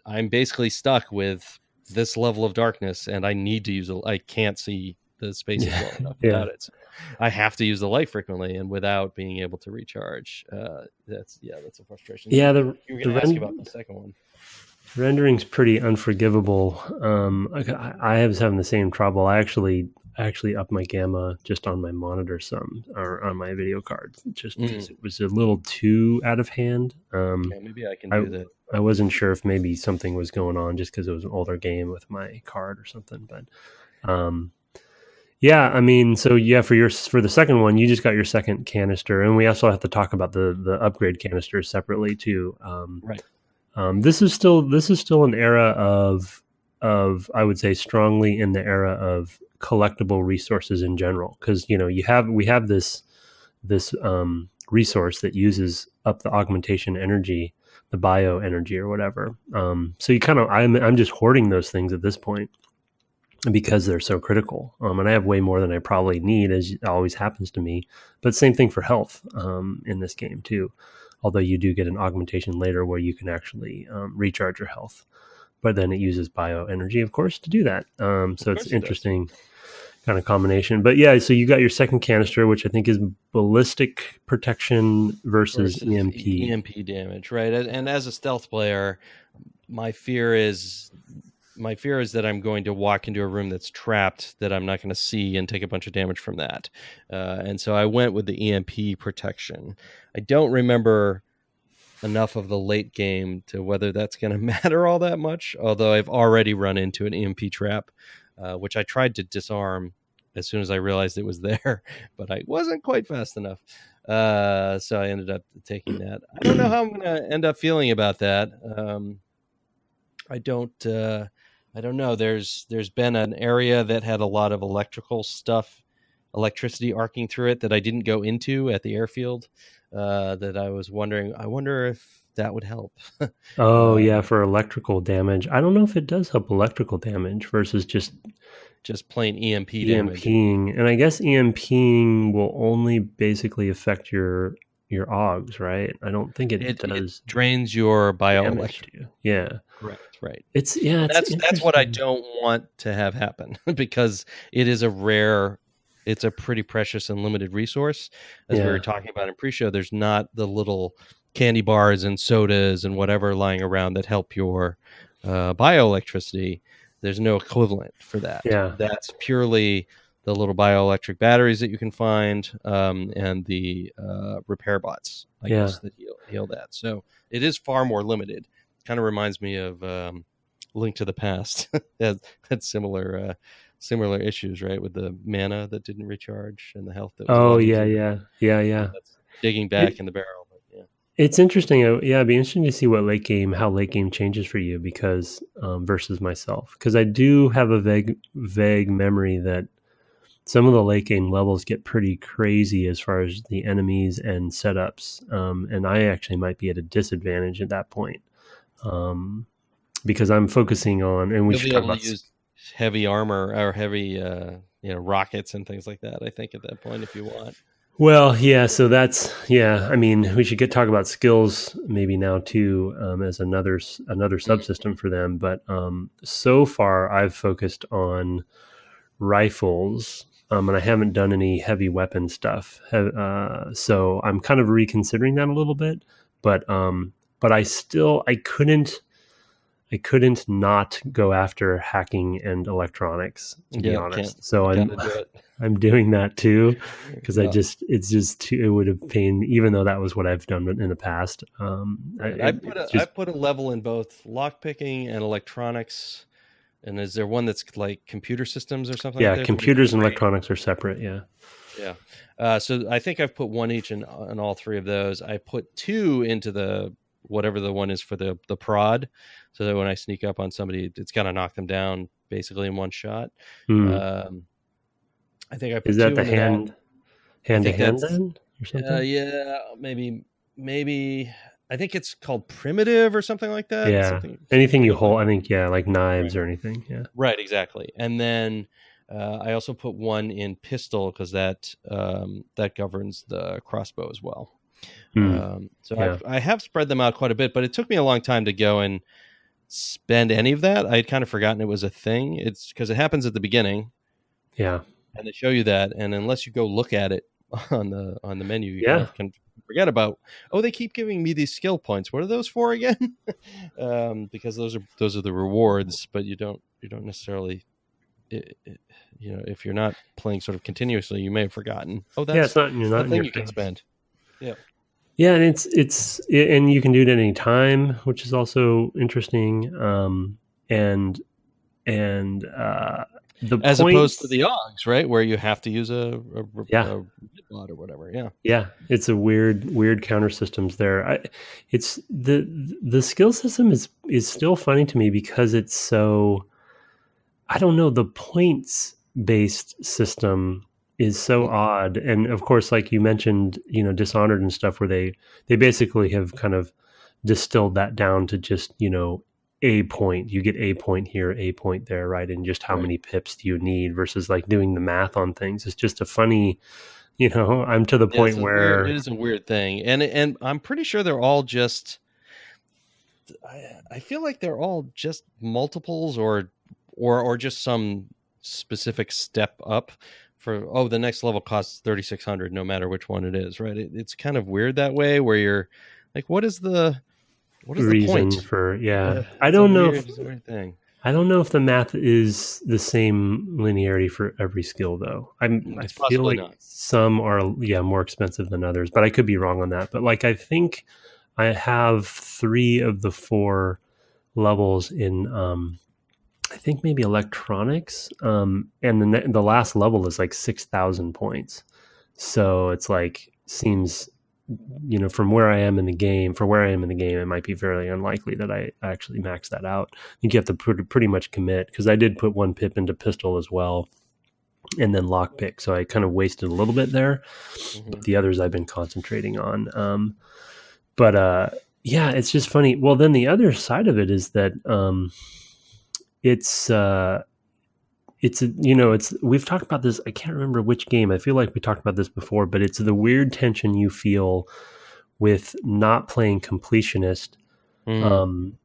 I'm basically stuck with this level of darkness, and I need to use I can't see the spaces well enough without it. So I have to use the light frequently, and without being able to recharge. That's a frustration. Yeah, you were going to ask about the second one. Rendering's pretty unforgivable. I was having the same trouble. I actually upped my gamma just on my monitor some, or on my video card, just because it was a little too out of hand. Maybe I can do that. I wasn't sure if maybe something was going on just because it was an older game with my card or something. But yeah, I mean, so yeah, for the second one, you just got your second canister, and we also have to talk about the upgrade canisters separately too. Right. This is still an era of I would say strongly in the era of collectible resources in general, because we have this resource that uses up the augmentation energy, the bio energy or whatever. So I'm just hoarding those things at this point because they're so critical. And I have way more than I probably need, as always happens to me. But same thing for health in this game too. Although you do get an augmentation later where you can actually recharge your health. But then it uses bioenergy, of course, to do that. So it's interesting kind of combination. But yeah, so you got your second canister, which I think is ballistic protection versus EMP. EMP damage, right? And as a stealth player, my fear is that I'm going to walk into a room that's trapped that I'm not going to see and take a bunch of damage from that. And so I went with the EMP protection. I don't remember enough of the late game to whether that's going to matter all that much, although I've already run into an EMP trap, which I tried to disarm as soon as I realized it was there, but I wasn't quite fast enough. So I ended up taking that. I don't know how I'm going to end up feeling about that. I don't know. There's been an area that had a lot of electrical stuff electricity arcing through it that I didn't go into at the airfield. That I was wondering. I wonder if that would help. Oh yeah, for electrical damage. I don't know if it does help electrical damage versus Just plain EMP damage. EMPing. And I guess EMPing will only basically affect your augs, right? I don't think it It does drains your damage bioelectric. to you. Yeah. Correct. Right. It's That's what I interesting. don't want to have happen because it is it's a pretty precious and limited resource. As we were Yeah. talking about in pre-show, there's not the little candy bars and sodas and whatever lying around that help your bioelectricity. There's no equivalent for that. Yeah. That's purely the little bioelectric batteries that you can find and the repair bots, I Yeah. guess, that heal that. So it is far more limited. Kind of reminds me of Link to the Past. Had similar issues, right, with the mana that didn't recharge and the health that was Oh all yeah, depleted. yeah. Yeah, yeah. That's digging back in the barrel. But yeah. It's interesting. Yeah, it'd be interesting to see how late game changes for you because versus myself. Because I do have a vague memory that some of the late game levels get pretty crazy as far as the enemies and setups, and I actually might be at a disadvantage at that point because I'm focusing on, and we You'll should be talk able to about. use heavy armor or heavy rockets and things like that, I think, at that point, if you want. Well, yeah. So that's yeah. I mean, we should talk about skills maybe now too as another subsystem for them. But so far, I've focused on rifles, and I haven't done any heavy weapon stuff. So I'm kind of reconsidering that a little bit. But I couldn't not go after hacking and electronics, to be Can't. honest. So You got to do it. I'm doing that too because Yeah. it would have pain, even though that was what I've done in the past. I put a level in both lockpicking and electronics. And is there one that's like computer systems or something like yeah, that? computers and electronics are separate. Yeah. Yeah. So I think I've put one each in all three of those. I put two into the whatever the one is for the prod, so that when I sneak up on somebody, it's gonna knock them down basically in one shot. I think I put Is that two the into that. hand I to think hand that's then or something? yeah, maybe. I think it's called primitive or something like that. Yeah. Something Anything you pretty low. hold, I think, yeah, like knives Right. or anything. Yeah. Right, exactly. And then I also put one in pistol because that governs the crossbow as well. So Yeah. I have spread them out quite a bit, but it took me a long time to go and spend any of that. I had kind of forgotten it was a thing. It's because it happens at the beginning. Yeah. And they show you that, and unless you go look at it on the menu, you kind Yeah. of can forget about. Oh, they keep giving me these skill points. What are those for again? Because those are the rewards, but you don't necessarily. If you're not playing sort of continuously, you may have forgotten. Oh, Yeah. It's that's not, you're a not in thing your you can face. spend. Yeah. Yeah. And and you can do it at any time, which is also interesting. And the As point, opposed to the Augs, right, where you have to use a yeah. bot or whatever. Yeah. Yeah, it's a weird counter systems there. It's the skill system is still funny to me because it's so, I don't know, the points based system is so odd. And of course, like you mentioned, Dishonored and stuff where they basically have kind of distilled that down to just, a point. You get a point here, a point there, right? And just how Right. many pips do you need versus like doing the math on things. It's just a funny, I'm to the Yeah, point where it is a weird thing, and I'm pretty sure they're all just. I feel like they're all just multiples or just some specific step up for the next level costs 3,600 no matter which one it is, right? It's kind of weird that way where you're like, what is the reason point? for, yeah. It's a weird thing. I don't know if the math is the same linearity for every skill though. I It's feel possibly like not. some are more expensive than others, but I could be wrong on that. But like I think I have 3 of the 4 levels in I think maybe electronics, and the last level is like 6,000 points. So it's like seems, from where I am in the game, it might be very unlikely that I actually max that out. I think you have to pretty much commit because I did put 1 pip into pistol as well. and then lockpick. So I kind of wasted a little bit there, but Mm-hmm. the others I've been concentrating on. But yeah, it's just funny. Well, then the other side of it is that it's it's we've talked about this. I can't remember which game. I feel like we talked about this before, but it's the weird tension you feel with not playing completionist, Mm. um,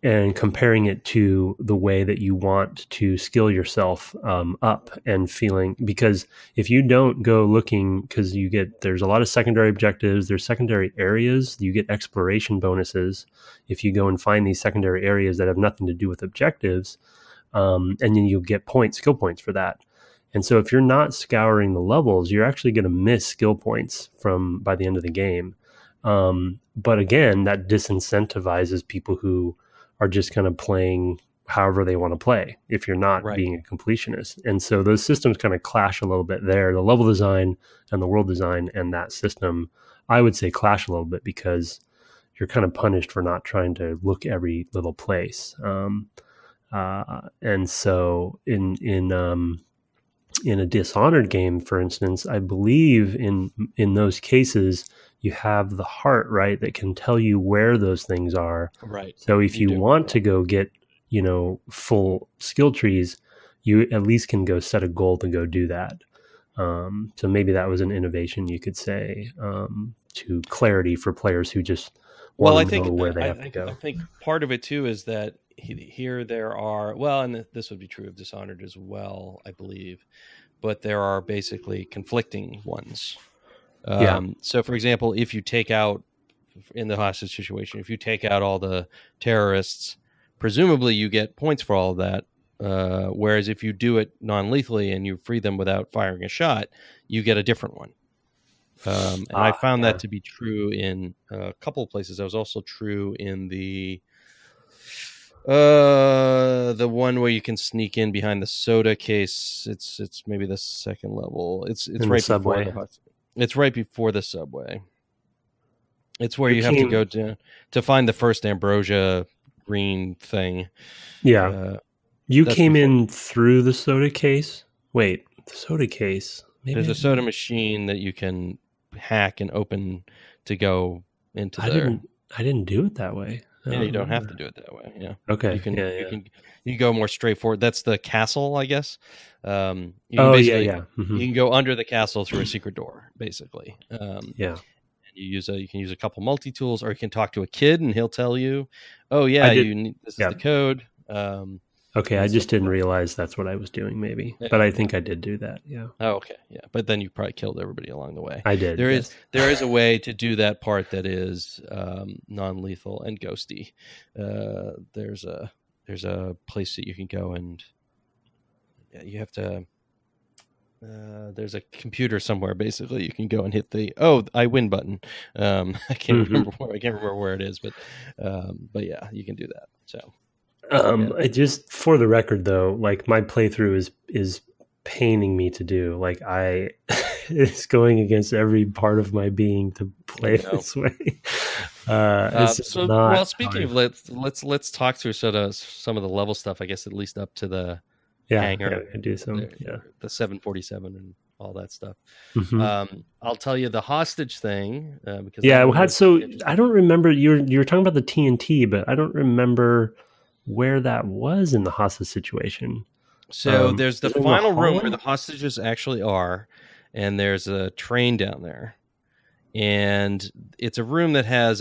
and comparing it to the way that you want to skill yourself up and feeling. Because if you don't go looking, because there's a lot of secondary objectives, there's secondary areas, you get exploration bonuses if you go and find these secondary areas that have nothing to do with objectives, and then you'll get skill points for that. And so if you're not scouring the levels, you're actually going to miss skill points by the end of the game. But again, that disincentivizes people who are just kind of playing however they want to play if you're not Right. being a completionist. And so those systems kind of clash a little bit there. The level design and the world design and that system, I would say, clash a little bit because you're kind of punished for not trying to look every little place. And so in a Dishonored game, for instance, I believe in those cases you have the heart, right, that can tell you where those things are. Right. So if You you do. want to go get full skill trees, you at least can go set a goal to go do that. So maybe that was an innovation, you could say, to clarity for players who just Well, I want to think know where they have to I go. think part of it too is that here there are, well, and this would be true of Dishonored as well, I believe, but there are basically conflicting ones. Yeah. So, for example, if you take out in the hostage situation, if you take out all the terrorists, presumably you get points for all of that. Whereas if you do it non-lethally and you free them without firing a shot, you get a different one. And I found Yeah. that to be true in a couple of places. That was also true in the one where you can sneak in behind the soda case. It's maybe the second level. It's In the right before subway. it's right before the subway. It's where You you have to came, go to find the first ambrosia green thing. yeah. You That's came before. in through the soda case. Wait, the soda case. Maybe There's I a soda didn't. machine that you can hack and open to go into I there. didn't. I didn't do it that way. I Yeah, don't you don't have to remember. do it that way. Yeah, Okay. Yeah. you Yeah. can you go more straightforward. That's the castle, I guess. You can Oh yeah. basically Yeah. Hmm. you can go under the castle through a secret door, basically. Yeah. And you can use a couple multi tools, or you can talk to a kid and he'll tell you, "Oh I yeah, did. this is Yeah. the code," Okay. I and stuff just like didn't that. realize that's what I was doing. Maybe, but Yeah, I yeah. think I did do that. Yeah. Oh, okay, yeah. But then you probably killed everybody along the way. I did. Yes. There is a way to do that part that is non-lethal and ghosty. There's a place that you can go and you have to. There's a computer somewhere. Basically, you can go and hit the I win button. I can't Hmm. remember where it is, but yeah, you can do that. So yeah, I just for the record though, like my playthrough is paining me to do. Like I, it's going against every part of my being to I play know. this way. It's just So well, not how speaking I. of let's talk through sort of some of the level stuff. I guess at least up to the Yeah, yeah, hangar, I do some. Yeah. the 747 and all that stuff. Hmm. I'll tell you the hostage thing because that Yeah, one was so I interesting. don't remember you were talking about the TNT, but I don't remember where that was in the hostage situation. So there's the Was it in the final room where hallway? the hostages actually are, and there's a train down there, and it's a room that has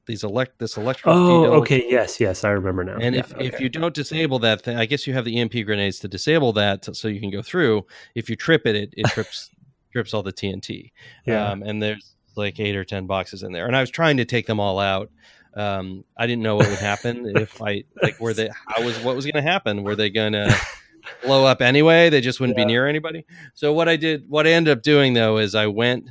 this electrical Oh, field. okay. Yes, yes, I remember now. And Yeah. if Okay. you don't disable that thing, I guess you have the EMP grenades to disable that so you can go through. If you trip it trips all the TNT. Yeah. And there's like 8 or 10 boxes in there. And I was trying to take them all out. I didn't know what would happen if I like what was going to happen? Were they going to blow up anyway? They just wouldn't be Yeah. near anybody. So what I ended up doing though is I went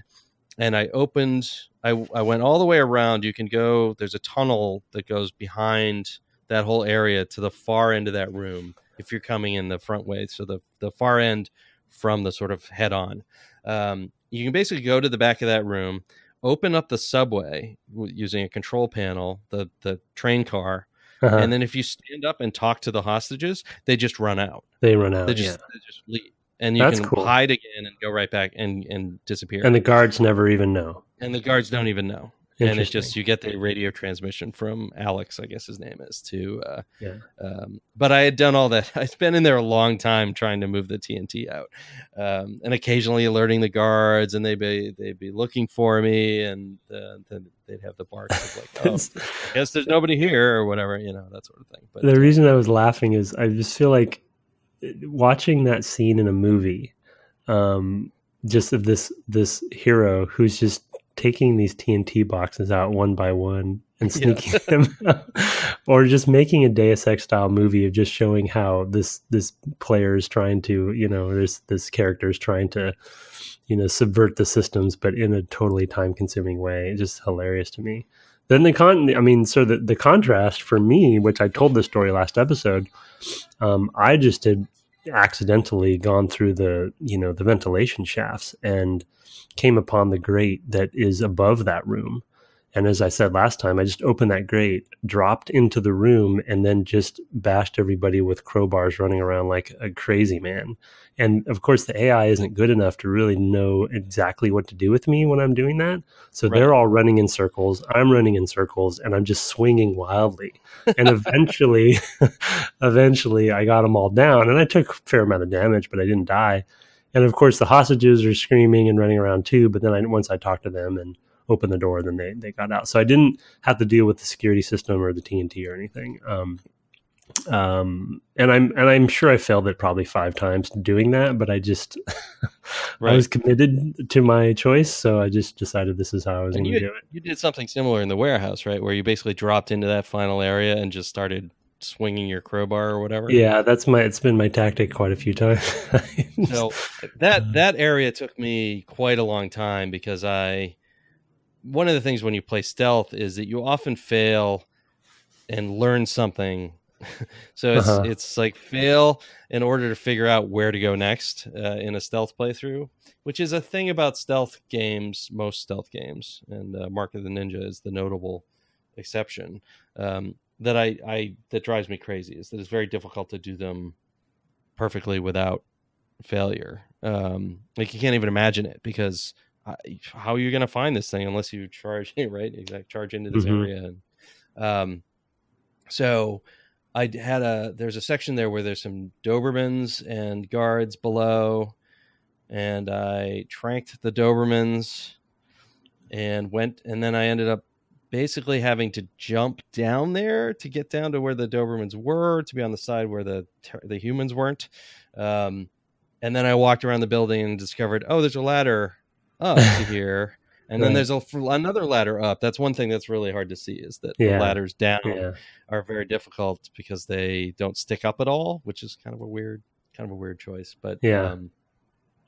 and I opened. I went all the way around. You can go. There's a tunnel that goes behind that whole area to the far end of that room. If you're coming in the front way, so the far end from the sort of head on, you can basically go to the back of that room, open up the subway using a control panel, the train car, Uh-huh. and then if you stand up and talk to the hostages, they just run out. They run out. Yeah. They just leave. and you That's can cool. hide again and go right back and disappear. And the guards never even know. And the guards don't even know. And it just, Interesting. you get the radio transmission from Alex, I guess his name is, to Yeah. but I had done all that. I'd been in there a long time trying to move the TNT out, and occasionally alerting the guards, and they'd be looking for me, and then they'd have the barks of like, oh, I guess there's nobody here or whatever, that sort of thing. But the reason I was laughing is I just feel like watching that scene in a movie, just of this hero who's just taking these TNT boxes out one by one and sneaking them out, or just making a Deus Ex style movie of just showing how this player is trying to, this character is trying to, subvert the systems, but in a totally time consuming way. It's just hilarious to me. Then the contrast for me, which I told the story last episode, I just had accidentally gone through the ventilation shafts and came upon the grate that is above that room. And as I said last time, I just opened that grate, dropped into the room, and then just bashed everybody with crowbars running around like a crazy man. And of course, the AI isn't good enough to really know exactly what to do with me when I'm doing that. So they're all running in circles. I'm running in circles, and I'm just swinging wildly. And eventually I got them all down, and I took a fair amount of damage, but I didn't die. And of course, the hostages are screaming and running around too. But then once I talked to them and opened the door, then they got out. So I didn't have to deal with the security system or the TNT or anything. And I'm sure I failed it probably 5 times doing that, but I just I was committed to my choice, so I just decided this is how I was going to do it. You did something similar in the warehouse, right? Where you basically dropped into that final area and just started swinging your crowbar or whatever. Yeah, it's been my tactic quite a few times. So that area took me quite a long time, because one of the things when you play stealth is that you often fail and learn something. So it's like fail in order to figure out where to go next in a stealth playthrough, which is a thing about stealth games, most stealth games, and Mark of the Ninja is the notable exception. That drives me crazy is that it's very difficult to do them perfectly without failure. Like you can't even imagine it, because how are you going to find this thing unless you charge charge into this area? So there's a section there where there's some Dobermans and guards below, and I tranked the Dobermans and then I ended up basically having to jump down there to get down to where the Dobermans were, to be on the side where the humans weren't. And then I walked around the building and discovered, there's a ladder up to here. And then there's another ladder up. That's one thing that's really hard to see, is that the ladders down are very difficult because they don't stick up at all, which is kind of a weird choice. But it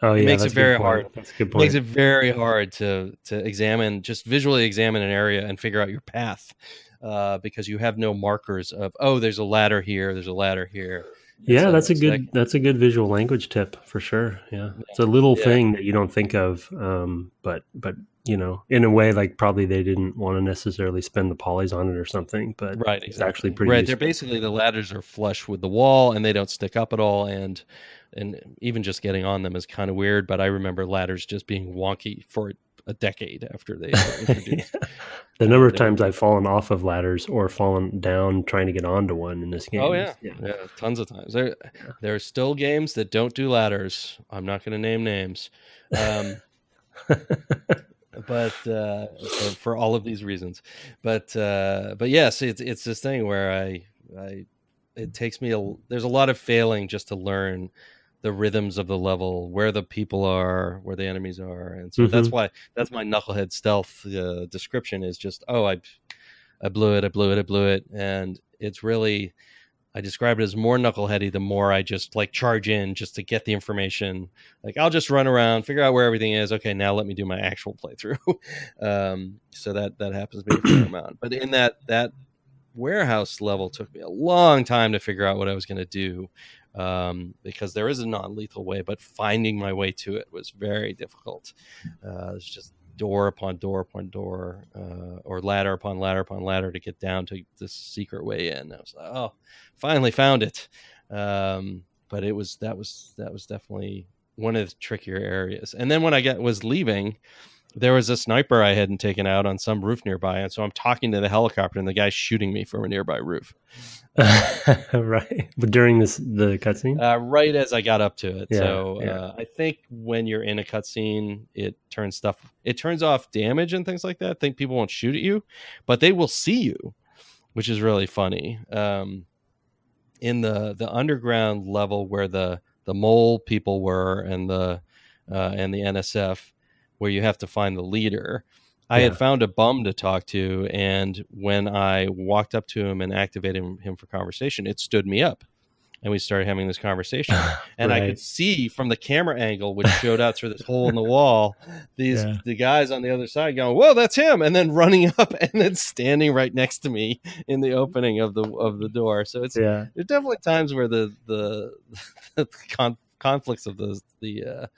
makes it very hard. That's a good point. It makes it very hard to just visually examine an area and figure out your path, because you have no markers of, there's a ladder here, there's a ladder here. Yeah, that's a good visual language tip for sure. Yeah, it's a little thing that you don't think of, but in a way, like probably they didn't want to necessarily spend the polys on it or something. But it's actually pretty useful. They're basically, the ladders are flush with the wall and they don't stick up at all, and even just getting on them is kind of weird. But I remember ladders just being wonky for a decade after they were introduced. The number of times I've fallen off of ladders or fallen down trying to get onto one in this game. Oh yeah, tons of times. There are still games that don't do ladders. I'm not going to name names, but for all of these reasons. But yes, it's this thing where it takes me there's a lot of failing just to learn the rhythms of the level, where the people are, where the enemies are. And so that's my knucklehead stealth description is just, I blew it. And it's really, I describe it as more knuckleheady the more I just like charge in just to get the information. Like I'll just run around, figure out where everything is. Okay, now let me do my actual playthrough. So that happens to be a fair amount. But in that warehouse level took me a long time to figure out what I was going to do. Because there is a non-lethal way, but finding my way to it was very difficult. It's just door upon door upon door, or ladder upon ladder upon ladder to get down to the secret way in. I was like, finally found it. But that was definitely trickier areas. And then when I was leaving, there was a sniper I hadn't taken out on some roof nearby, and so I'm talking to the helicopter, and the guy's shooting me from a nearby roof. Right, but during the cutscene, right as I got up to it. Yeah, so yeah. I think when you're in a cutscene, it turns off damage and things like that. I think people won't shoot at you, but they will see you, which is really funny. In the underground level where the mole people were and the NSF, where you have to find the leader, I Yeah. had found a bum to talk to, and when I walked up to him and activated him for conversation, it stood me up, and we started having this conversation. And I Right. could see from the camera angle, which showed out through this hole in the wall, the guys on the other side going, "Whoa, that's him!" and then running up and then standing right next to me in the opening of the door. So there's definitely times where the conflicts of the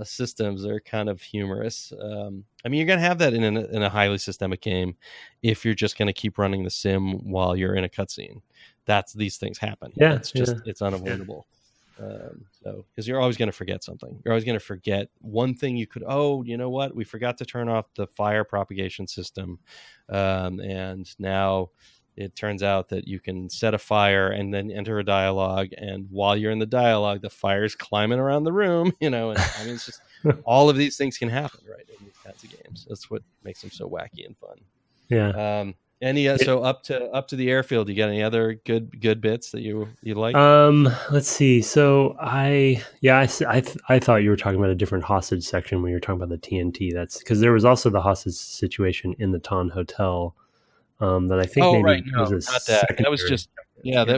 systems are kind of humorous. I mean, you're going to have that in a highly systemic game if you're just going to keep running the sim while you're in a cutscene. These things happen. Yeah, it's unavoidable. So because you're always going to forget something. You're always going to forget one thing you could. Oh, you know what? We forgot to turn off the fire propagation system, and now it turns out that you can set a fire and then enter a dialogue, and while you're in the dialogue, the fire's climbing around the room, and I mean, it's just all of these things can happen, right, in these kinds of games. That's what makes them so wacky and fun. Yeah. So up to the airfield, you got any other good bits that you like? Let's see. So I thought you were talking about a different hostage section when you were talking about the TNT. That's because there was also the hostage situation in the Ton Hotel. That I think was a secondary. That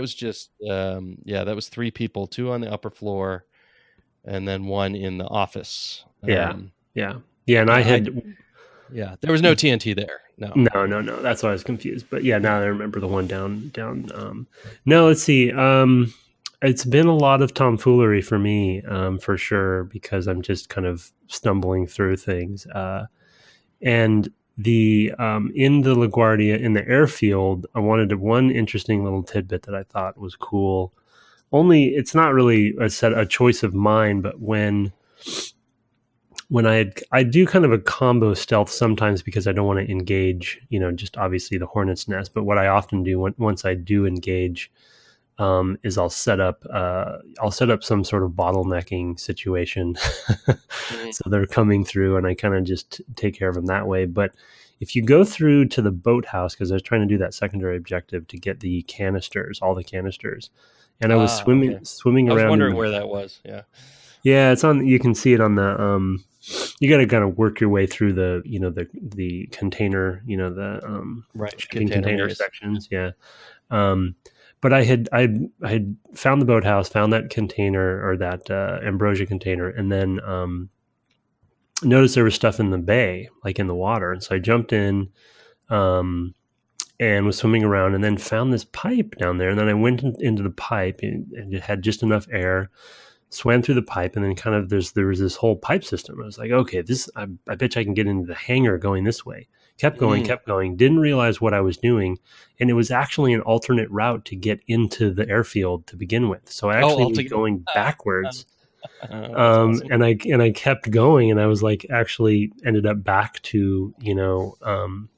was just that was 3 people, 2 on the upper floor, and then 1 in the office. And there was no TNT there. No. That's why I was confused. But yeah, now I remember the one down. No, let's see. It's been a lot of tomfoolery for me, for sure, because I'm just kind of stumbling through things, and the in the LaGuardia in the airfield, I wanted one interesting little tidbit that I thought was cool. Only it's not really a choice of mine, but when I do kind of a combo stealth sometimes because I don't want to engage, just obviously the hornet's nest. But what I often do once I do engage is I'll set up some sort of bottlenecking situation. So they're coming through and I kind of just take care of them that way. But if you go through to the boathouse, because I was trying to do that secondary objective to get the canisters, all the canisters, and I was swimming around. I was wondering where that was. Yeah, it's on. You can see it on the. You got to kind of work your way through the the container, container sections. Yeah. But I had found the boathouse, found that container or that ambrosia container, and then noticed there was stuff in the bay, like in the water. And so I jumped in and was swimming around, and then found this pipe down there. And then I went into the pipe, and it had just enough air. Swam through the pipe, and then kind of there was this whole pipe system. I was like, okay, I bet you I can get into the hangar going this way. Kept going. Didn't realize what I was doing, and it was actually an alternate route to get into the airfield to begin with. So I actually was going backwards, awesome. and I kept going, and I was like, actually ended up back to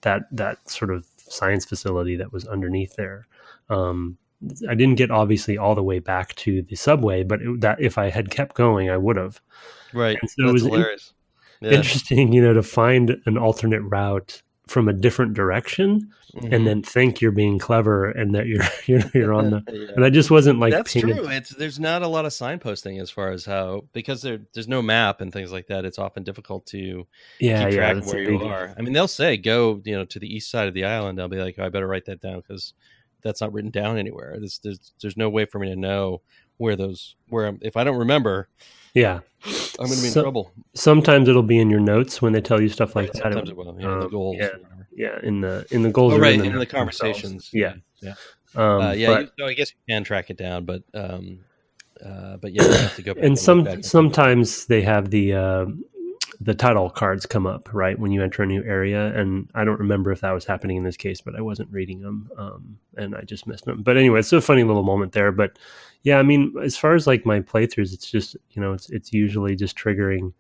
that sort of science facility that was underneath there. I didn't get obviously all the way back to the subway, but that if I had kept going, I would have. Right. And so it was hilarious. Interesting, to find an alternate route from a different direction, and then think you're being clever and that you're on the. And I just wasn't like. That's true. There's not a lot of signposting as far as because there's no map and things like that. It's often difficult to keep track of where you are. I mean, they'll say go to the east side of the island. I'll be like, I better write that down because that's not written down anywhere. There's no way for me to know where if I don't remember, I'm going to be in trouble. Sometimes it'll be in your notes when they tell you stuff like that. Sometimes it will. The goals. In the goals. Oh, right, in the conversations. Themselves. So I guess you can track it down, but you have to go back. And sometimes they have the the title cards come up, right, when you enter a new area. And I don't remember if that was happening in this case, but I wasn't reading them, and I just missed them. But anyway, it's a funny little moment there. But yeah, I mean, as far as like my playthroughs, it's just, it's usually just triggering.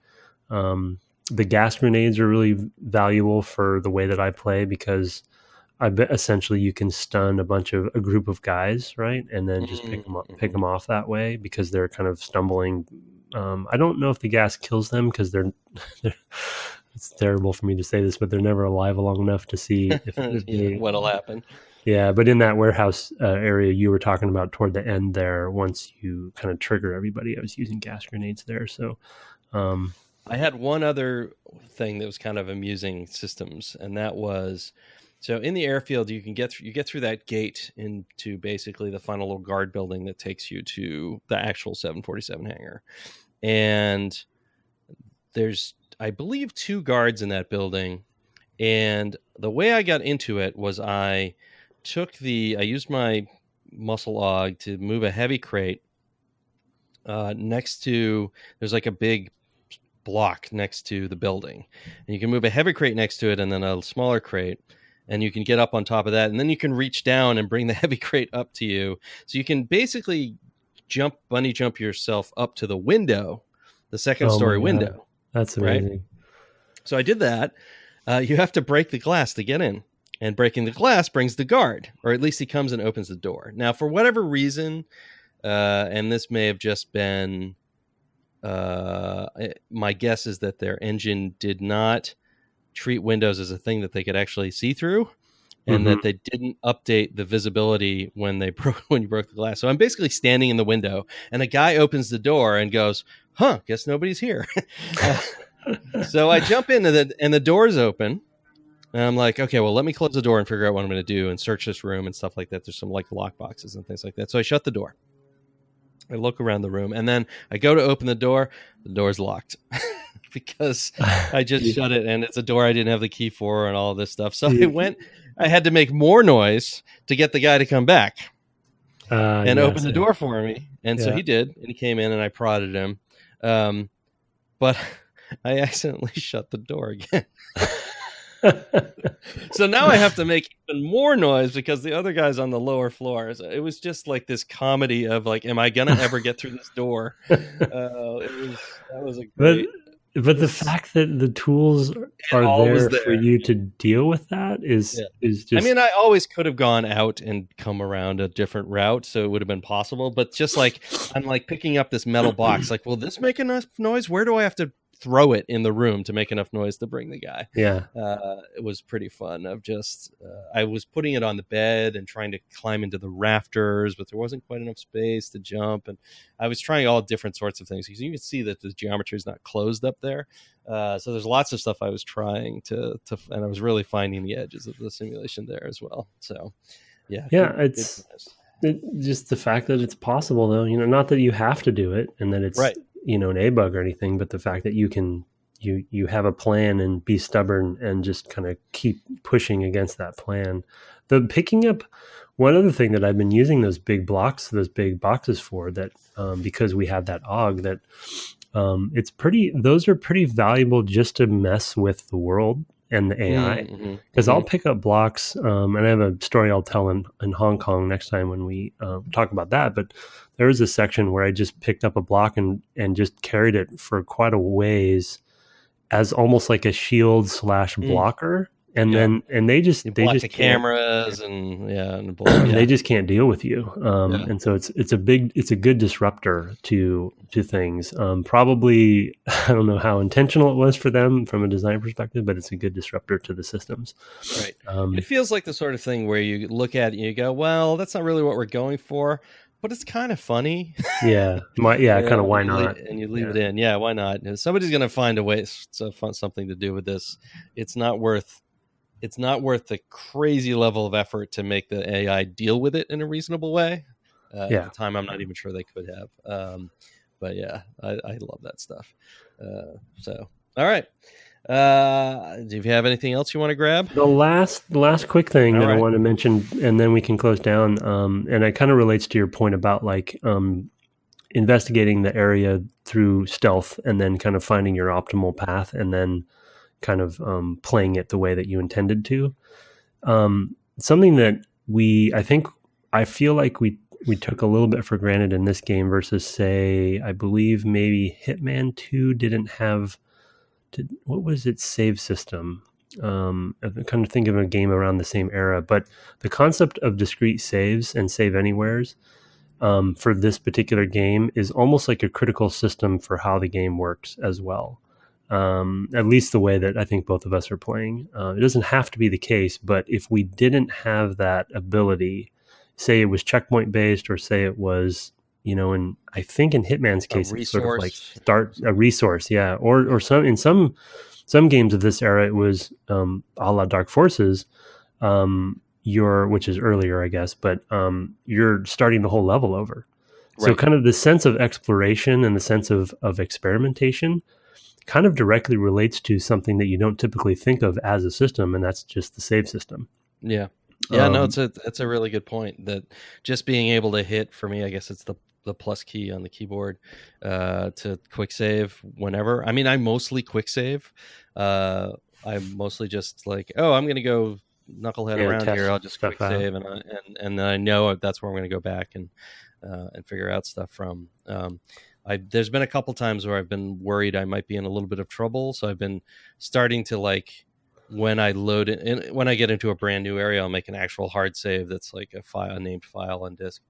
The gas grenades are really valuable for the way that I play, because I bet essentially you can stun a group of guys, right, and then just pick them off that way, because they're kind of stumbling. I don't know if the gas kills them, because they're it's terrible for me to say this, but they're never alive long enough to see if what'll happen. Yeah, but in that warehouse area you were talking about toward the end there, once you kind of trigger everybody, I was using gas grenades there. So I had one other thing that was kind of amusing systems, and that was, so in the airfield you get through that gate into basically the final little guard building that takes you to the actual 747 hangar, and there's, I believe, 2 guards in that building. And the way I got into it was I used my muscle aug to move a heavy crate next to, there's like a big block next to the building, and you can move a heavy crate next to it and then a smaller crate, and you can get up on top of that, and then you can reach down and bring the heavy crate up to you, so you can basically bunny jump yourself up to the window, the second story window. That's amazing. Right? So I did that. You have to break the glass to get in, and breaking the glass brings the guard, or at least he comes and opens the door. Now, for whatever reason, and this may have just been, my guess is that their engine did not treat windows as a thing that they could actually see through, and that they didn't update the visibility when you broke the glass. So I'm basically standing in the window, and a guy opens the door and goes, "Huh, guess nobody's here." So I jump in, and the door's open, and I'm like, okay, well, let me close the door and figure out what I'm going to do and search this room and stuff like that. There's some like lock boxes and things like that. So I shut the door. I look around the room, and then I go to open the door's locked because I just shut it, and it's a door I didn't have the key for and all of this stuff. So I had to make more noise to get the guy to come back and open the door for me. And so he did, and he came in, and I prodded him. But I accidentally shut the door again. So now I have to make even more noise because the other guy's on the lower floors. It was just like this comedy of like, am I gonna ever get through this door? That was a great. But the fact that the tools are there for you to deal with that is just. I mean, I always could have gone out and come around a different route, so it would have been possible. But just like I'm like picking up this metal box, like, will this make enough noise? Where do I have to throw it in the room to make enough noise to bring the guy? It was pretty fun. Of just I was putting it on the bed and trying to climb into the rafters, but there wasn't quite enough space to jump, and I was trying all different sorts of things because you can see that the geometry is not closed up there. So there's lots of stuff I was trying to and I was really finding the edges of the simulation there as well. So it's just the fact that it's possible, though, not that you have to do it and that it's right, an A bug or anything, but the fact that you can you have a plan and be stubborn and just kind of keep pushing against that plan. The picking up, one other thing that I've been using those big boxes for, that because we have that aug, that those are pretty valuable just to mess with the world and the AI, because I'll pick up blocks, and I have a story I'll tell in Hong Kong next time when we talk about that. But there was a section where I just picked up a block and just carried it for quite a ways as almost like a shield / blocker. And then they just the cameras and they just can't deal with you. And so it's a good disruptor to things. Probably, I don't know how intentional it was for them from a design perspective, but it's a good disruptor to the systems. Right. It feels like the sort of thing where you look at it and you go, well, that's not really what we're going for, but it's kind of funny. Kind of why not? And you leave it in. Yeah, why not? If somebody's going to find a way, something to do with this. It's not worth the crazy level of effort to make the AI deal with it in a reasonable way. At the time, I'm not even sure they could have. But yeah, I love that stuff. So, all right. Do you have anything else you want to grab? The last quick thing I want to mention, and then we can close down. And it kind of relates to your point about like, investigating the area through stealth and then kind of finding your optimal path and then kind of playing it the way that you intended to. Something that I feel like we took a little bit for granted in this game versus, say, I believe maybe Hitman 2 didn't have, what was its save system? I'm kind of thinking of a game around the same era, but the concept of discrete saves and save anywheres for this particular game is almost like a critical system for how the game works as well. At least the way that I think both of us are playing. It doesn't have to be the case, but if we didn't have that ability, say it was checkpoint based, or say it was, and I think in Hitman's case, it's sort of like start a resource, yeah, or some games of this era, it was a la Dark Forces, which is earlier, I guess, but you're starting the whole level over. Right. So kind of the sense of exploration and the sense of experimentation kind of directly relates to something that you don't typically think of as a system, and that's just the save system. Yeah. Yeah, no, it's a really good point, that just being able to hit, for me, I guess it's the plus key on the keyboard to quick save whenever. I mean, I mostly quick save. I'm mostly just like, I'm going to go knucklehead around here. I'll just quick save, and then I know that's where I'm going to go back and figure out stuff from. There's been a couple times where I've been worried I might be in a little bit of trouble, so I've been starting to, like, when I load it, when I get into a brand new area, I'll make an actual hard save that's like a named file on disk,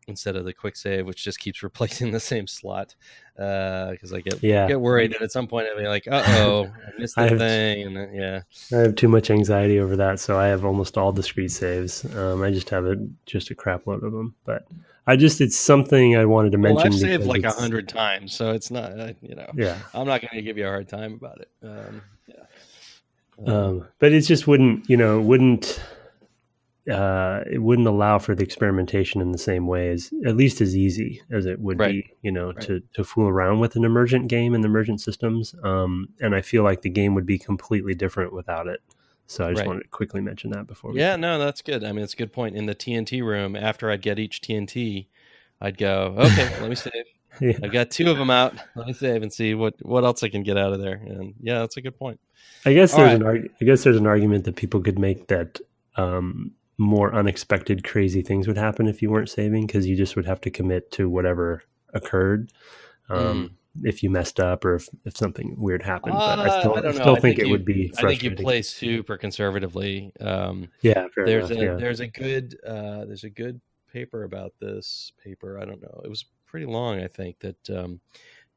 instead of the quick save, which just keeps replacing the same slot. Because I get worried that at some point I'll be like, I missed the thing. And I have too much anxiety over that, so I have almost all discrete saves. I just have just a crap load of them, but it's something I wanted to mention. Well, I've saved like 100 times, so it's not, I'm not going to give you a hard time about it. But it just wouldn't allow for the experimentation in the same way, at least as easy as it would be, to fool around with an emergent game and the emergent systems. And I feel like the game would be completely different without it. So I just wanted to quickly mention that before. No, that's good. I mean, it's a good point. In the TNT room, after I'd get each TNT, I'd go, okay, let me save. Yeah. I got 2 of them out. Let me save and see what else I can get out of there. And that's a good point. I guess there's an argument that people could make that more unexpected, crazy things would happen if you weren't saving, because you just would have to commit to whatever occurred. If you messed up or if something weird happened. But I still think it would be frustrating. I think you play super conservatively. There's a good paper about this paper. I don't know. It was pretty long, I think, that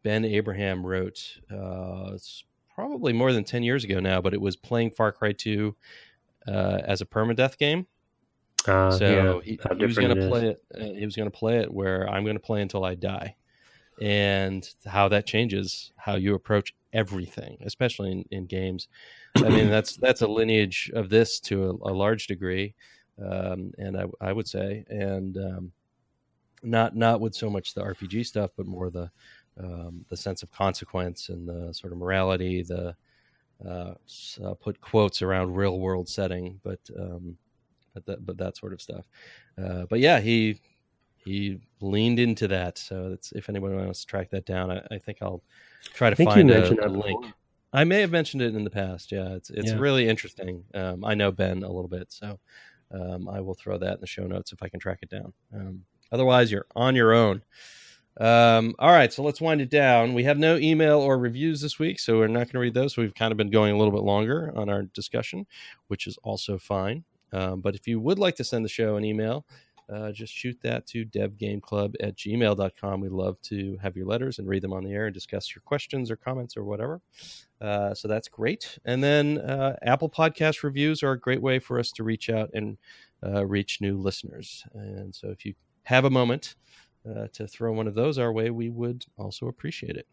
Ben Abraham wrote. It's probably more than 10 years ago now, but it was playing Far Cry 2 as a permadeath game. He was going to play it. He was going to play it where I'm going to play until I die, and how that changes how you approach everything, especially in games. I mean, that's a lineage of this to a large degree, and I would say, and not with so much the RPG stuff, but more the sense of consequence and the sort of morality, the put quotes around real world setting, but that sort of stuff. But yeah, he leaned into that. So that's, if anyone wants to track that down, I think I'll try to find a link. Before. I may have mentioned it in the past. Yeah, it's really interesting. I know Ben a little bit, so I will throw that in the show notes if I can track it down. Otherwise, you're on your own. All right, so let's wind it down. We have no email or reviews this week, so we're not going to read those. So we've kind of been going a little bit longer on our discussion, which is also fine. But if you would like to send the show an email, just shoot that to devgameclub@gmail.com. We love to have your letters and read them on the air and discuss your questions or comments or whatever. So that's great. And then Apple Podcast reviews are a great way for us to reach out and reach new listeners. And so if you have a moment to throw one of those our way, we would also appreciate it.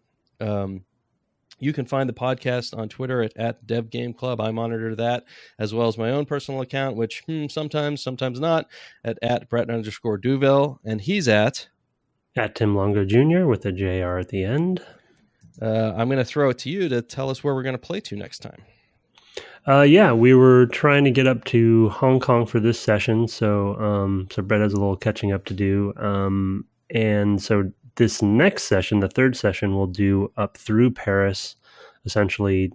You can find the podcast on Twitter at DevGameClub. I monitor that, as well as my own personal account, which sometimes not, at Brett_Duville. And he's at Tim Longo Jr. with a JR at the end. I'm going to throw it to you to tell us where we're going to play to next time. We were trying to get up to Hong Kong for this session, so Brett has a little catching up to do. And so this next session, the third session, we'll do up through Paris, essentially,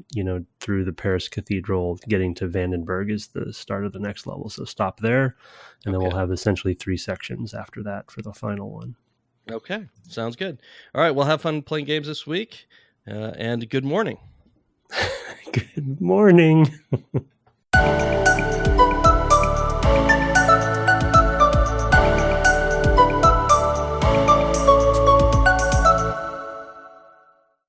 through the Paris Cathedral, getting to Vandenberg is the start of the next level. So stop there, and then we'll have essentially 3 sections after that for the final one. Okay, sounds good. All right, well, have fun playing games this week, and good morning. Good morning.